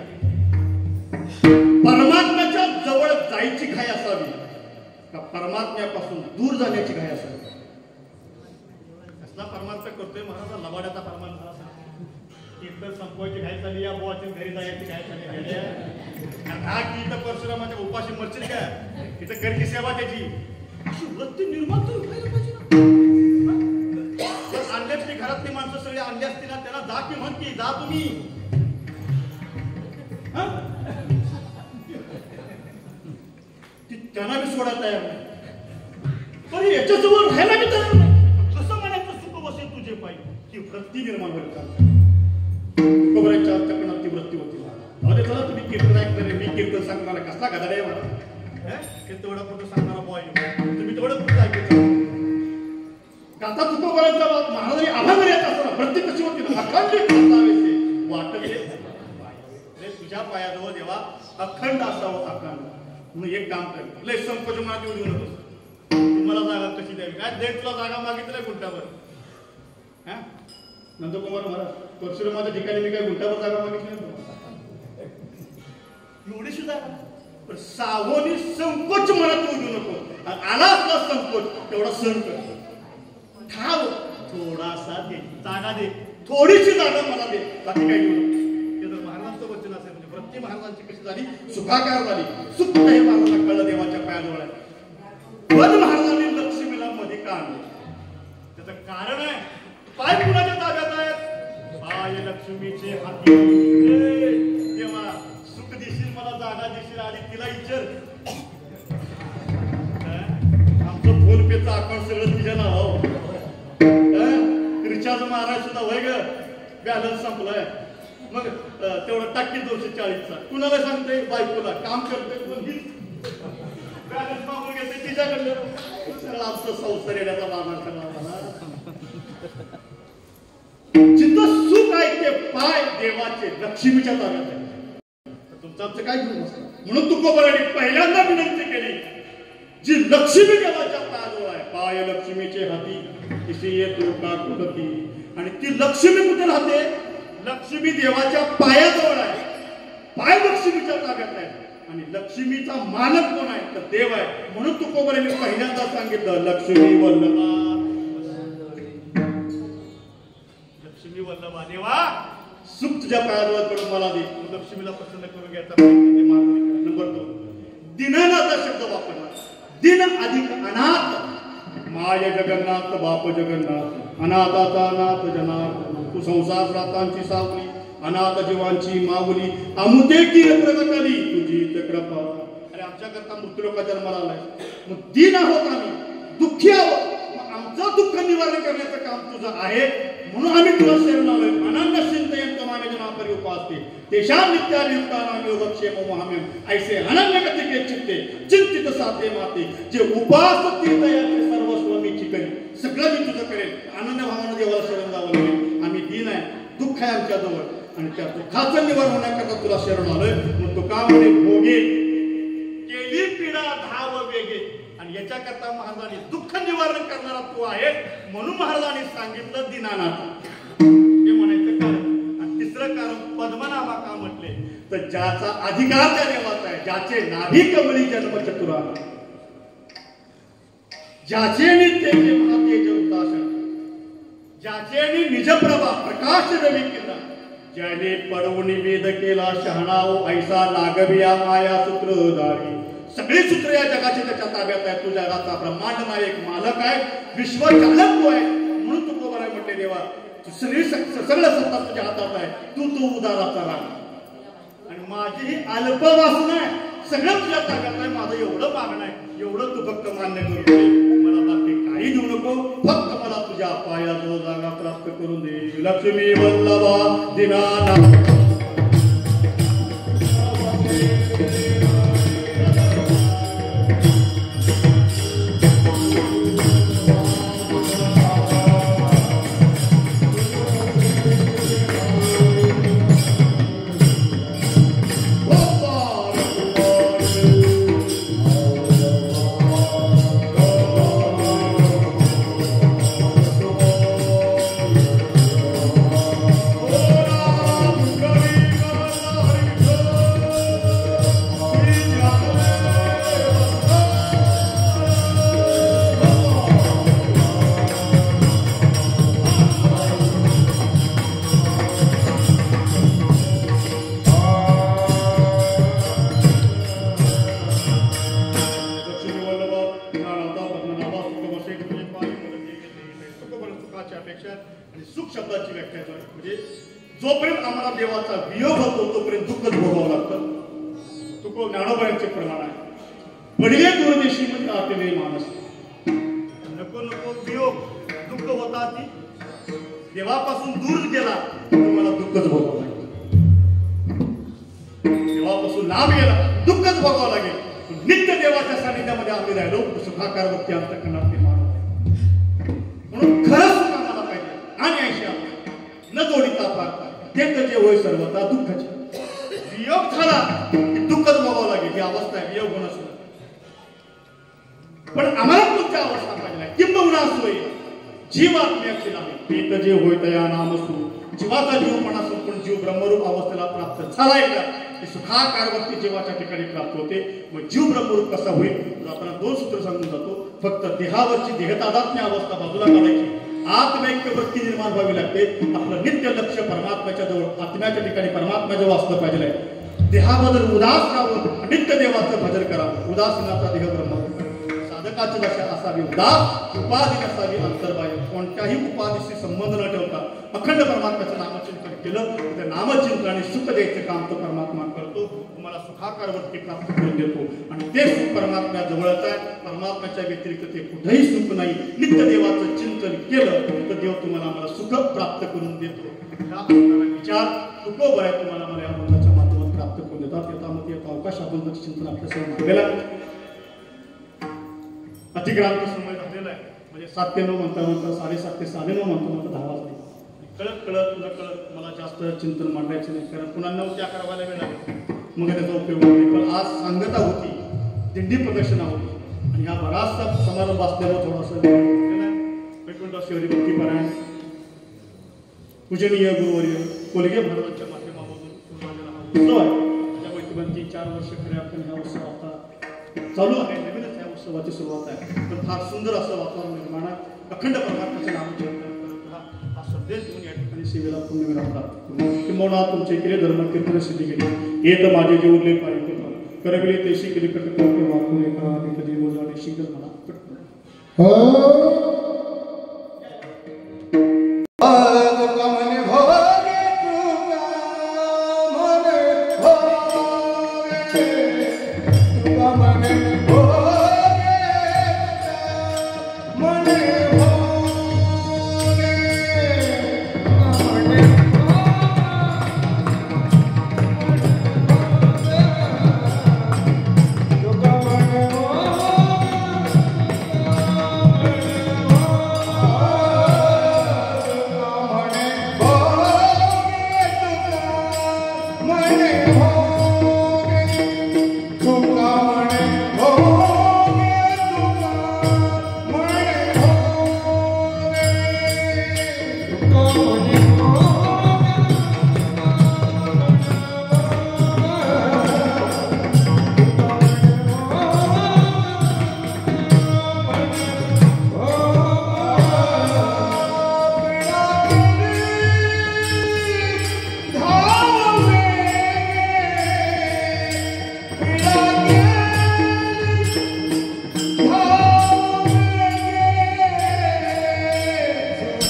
Speaker 1: परमात्म्याच्या जवळ जायची घाई असावी का परमात्म्यापासून दूर जाण्याची घाई असावी? कसला परमात्मा करतोय महाराज? लबाड्याचा परमात्मा. कीर्तन संपवायची घाई झाली, या बुवाच्या घरी जायची घाई झाली. हा की इथं परशुरामाच्या उपाशी मरशील का? इथं करकी सेवा त्याची अशी वृत्ती निर्माण करून व्हायला पाहिजे ना. जर आणले असते घरातली माणसं सगळी आणली असती ना, त्याला जा की म्हण की जा तुम्ही. त्यांना बी सोडा तयार नाही, पण याच्याजवळ राहायला बी तयार नाही. कसं म्हणायचं सुख बसेल तुझे पाहिजे ही वृत्ती निर्माण होईल का? तुकोबराच्या अंतःकरणात ती वृत्ती होती. अरे चला तुम्ही कीर्तन ऐकणार, मी कीर्तन सांगणार, कसला गदाड आहे मला? हे तेवढं कुठं सांगणारा बॉय, तुम्ही तेवढं कुठं ऐकायचं? आता तुकोबराच्या महाराजांनी आभार येत असताना वृत्ती कशी होती ना, अखंडित असावे वाटत. तुझ्या पायाजवळ देवा अखंड असावं, अखंड. म्हणून एक काम कर, लय संकोच मनात येऊ देऊ नकोस. तुम्हाला जागा कशी द्यावी? काय दे तुला जागा मागितलंय गुंठावर? हा नंदकुमार महाराज, परशुरामाच्या ठिकाणी मी काय गुंठावर जागा मागितली नाही, एवढीशी जागा. पण सावनी संकोच मनात येऊ देऊ नको. आला असला संकोच तेवढा सहन कर. ठाव थोडासा दे, जागा दे, थोडीशी जागा मला दे, बाकी काय देऊ नको. महाराजांचं वचन असेल म्हणजे वृत्ती महाराजांची कशी झाली, सुखाकार झाली. सुख हे महाराजांना कळलं देवाच्या पायाजवळ आहे. पण महाराजांनी लक्ष्मीला मध्ये का आणलं? त्याचं कारण आहे, पाय कुणाच्या ताब्यात आहेत? पाय लक्ष्मीचे हाती. तेव्हा सुख देशील, मला जागा देशील, आणि तिला विचार आमचं फोन पेचं अकाउंट सगळं तिच्या नावावर, रिचार्ज मारायला सुद्धा वय ग, बॅलन्स संपलाय, मग तेवढं टाकी 240चा. कुणाला सांगते? बायकोला. काम करते कोणी? बॅलन्स मागून घेते तिच्याकडलं. सगळं आमचं संसार येण्याचा बाजार सगळा. जिथं सुख आहे ते पाय देवाचे लक्ष्मीच्या ताब्यात आहे. तुमचं आमचं काय घेऊन असतं? म्हणून तुकोबराने पहिल्यांदा विनंती केली, जी लक्ष्मी देवाच्या पायाजवळ आहे, पाय लक्ष्मीचे हाती, तिशी येतो का कुठती. आणि ती लक्ष्मी कुठे राहते? लक्ष्मी देवाच्या पायाजवळ आहे, पाय लक्ष्मीच्या ताब्यात आहे. आणि लक्ष्मीचा मालक कोण आहे? तर देव आहे. म्हणून तुकोबराने पहिल्यांदा सांगितलं, लक्ष्मी वल्लभा, लक्ष्मी वल्लभा. देवा सुख तुझ्या पायाजवळ करून मला दे. लक्ष्मीला प्रसन्न करून घ्यायचा नंबर 2, दीनानाथ शब्द वापरला. दिन अधिक अनाथ. माय जगन्नाथ, बाप जगन्नाथ, अनाथाचा अनाथ जनार्थ. तू संसार रातांची सावली, अनाथ जीवांची माऊली, अमुते की प्रगटली तुझी कृपा. अरे आमच्याकरता मृत्यूलोका जन्माला आलाय, मग दीन आहोत आम्ही, दुःखी आहोत. आमचं दुःख निवारण करण्याचं काम तुझं आहे, म्हणून आम्ही तुला शरण आलोय. अनन्य चिंतयंत मामे जनापरी उपासते तेषां नित्यानियुक्तानां योगक्षेमो महाम्यम. ऐसे अनन्य गतिके चित्ते चिंतित साधे माते. जे उपास तीर्थयाचे सर्वस्व मी करेन, सगळं मी तुझं करेन. अनन्य भावानं देवाला शरण जावं लागेल. आम्ही दीन आहे, दुःख आहे आमच्या जवळ, आणि त्या दुःखाचं निवारण होण्याकरता तुला शरण आलोय. मग तो का म्हणे, भोगे केली पीडा धाव वेगे. आणि याच्याकरता महाराजांनी दुःख निवारण निवारण करणारा तू आहेस म्हणून महाराजांनी सांगितलं दीनानाथ हे म्हणायचं कारण. आणि तिसरं कारण पद्मनाभा का म्हटले तर ज्याचा अधिकार त्या देवाचा आहे, ज्याचे नाभी कमळी जन्म चतुराला, ज्याचे नित्य तेज उदासन, ज्याचे निजप्रभा प्रकाश रवी केला, ज्याने पडवून वेद केला शहाणाओ ऐसा लागविया माया सूत्रधारी. सगळी सूत्र या जगाची त्याच्या ताब्यात आहे. तू जगाचा ब्रह्मांड नायक मालक आहे, विश्वचालक तू आहे. म्हणून तू कोबरा म्हटले देवा सगळं सत्ता तुझ्या हातात आहे, तू उदाराचा राग. आणि माझी ही अल्प वासना आहे, सगळं तुझ्या ताब्यात आहे. माझं एवढं मागणं आहे, एवढं तू फक्त मान्य करतो, मला बाकी काही देऊ नको, फक्त मला तुझ्या पायाजवळ जागा प्राप्त करून दे. लक्ष्मी वल्लभा दीनानाथ आणि सुख शब्दाची व्याख्या म्हणजे जोपर्यंत आम्हाला देवाचा वियोग होतो तोपर्यंत दुःखच भोगावं लागतं. तुको ज्ञानोबायांचे प्रमाण आहे. पडले दूरदेशी म्हणजे आतेले माणस, नको नको वियोग दुःख होता ती देवापासून दूर गेला तुम्हाला दुःखच भोगावं लागेल. देवापासून लांब गेला दुःखच भोगावं लागेल. नित्य देवाच्या सानिध्यामध्ये आम्ही राहिलो सुखाकार वक्ती अंतःकरणात निर्माण होते. म्हणून खरंच न जोडीता पारता ते जे होय सर्वता दुःखाचे. वियोग झाला की दुःखच भोगावं लागेल, ही अवस्था आहे वियोग होणं सुद्धा. पण आम्हाला कोणत्या अवस्था पाहिजे किंबहुना सोय जीव आत्म्याची नाही एक जे होय तया नाम सुरू. जीवाचा जीवपणा संपूर्ण जीव ब्रह्मरूप अवस्थेला प्राप्त झाला एकदा की सुखाकार वक्ती जीवाच्या ठिकाणी प्राप्त होते. मग जीव ब्रह्मरूप कसा होईल आपण दोन सूत्र सांगून जातो. फक्त देहावरची देहतादात्म्य अवस्था बाजूला काढायची, आत्मैक्य वृत्ती निर्माण व्हावी लागते. आपलं नित्य लक्ष परमात्म्याच्या जवळ आत्म्याच्या ठिकाणी परमात्म्याजवळ असलं पाहिजे. देहाबद्दल उदास राहावं, नित्य देवाचं भजन करावं. उदासीनाचा देह ब्रह्म साधकाची दशा असावी उदास, उपाधी नसावी अंतर्बाह्य. कोणत्याही उपाधीशी संबंध न ठेवता अखंड परमात्म्याचं नामचिंतन केलं तर नामचिंतनाने सुख द्यायचं काम तो परमात्मा करतो. तुम्हाला सुखाकार वृत्ती प्राप्त करून देतो आणि ते सुख परमात्म्या जवळच आहे. परमात्म्याच्या व्यतिरिक्त ते कुठेही सुख नाही. नित्य देवाचं चिंतन केलं तर देव तुम्हाला मला सुख प्राप्त करून देतो. हा विचार तुकोबर आहे तुम्हाला मला या मंत्राच्या माध्यमातून प्राप्त करून देतात. येतामध्ये येता अवकाश आपण चिंतन आपल्यासमोर मांडलेलं आहे. अतिक्रांत समय झालेला आहे. म्हणजे 7 ते 9 म्हणता 7:30 ते 9:30 म्हणता 10 वाजले. कळत मला जास्त चिंतन मांडायचं नाही, कारण पुन्हा 9 ते 11 वाजता वेळ लागेल, मग त्याचा उपयोग नाही. पण आज सांगता होती, दिंडी प्रदर्शना होती आणि हा बराचसा समारंभ असल्यामुळे थोडासा वैकुंठ शहरी भक्तीपरायण पूजनीय गुरुवर्य कोलगे महाराजांच्या माध्यमातून उत्सव आहे. त्याच्यामुळे 3-4 वर्ष खऱ्या आपण ह्या उत्सव आता चालू आहे. नवीनच ह्या उत्सवाची सुरुवात आहे. पण फार सुंदर असं वातावरण निर्माण आहे. अखंड परमात्म्याचं नामचिंतन करत हा संदेश घेऊन या ठिकाणी सेवेला पुण्यविराम प्राप्त करू. किंवा तुमचे केले धर्म कीर्तन सिद्धी केली येत माझे जे उरले पाहिजे करविले तेशी केली कटक वाकून एका कधी मोजाने शीघ्र मला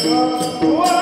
Speaker 2: Oh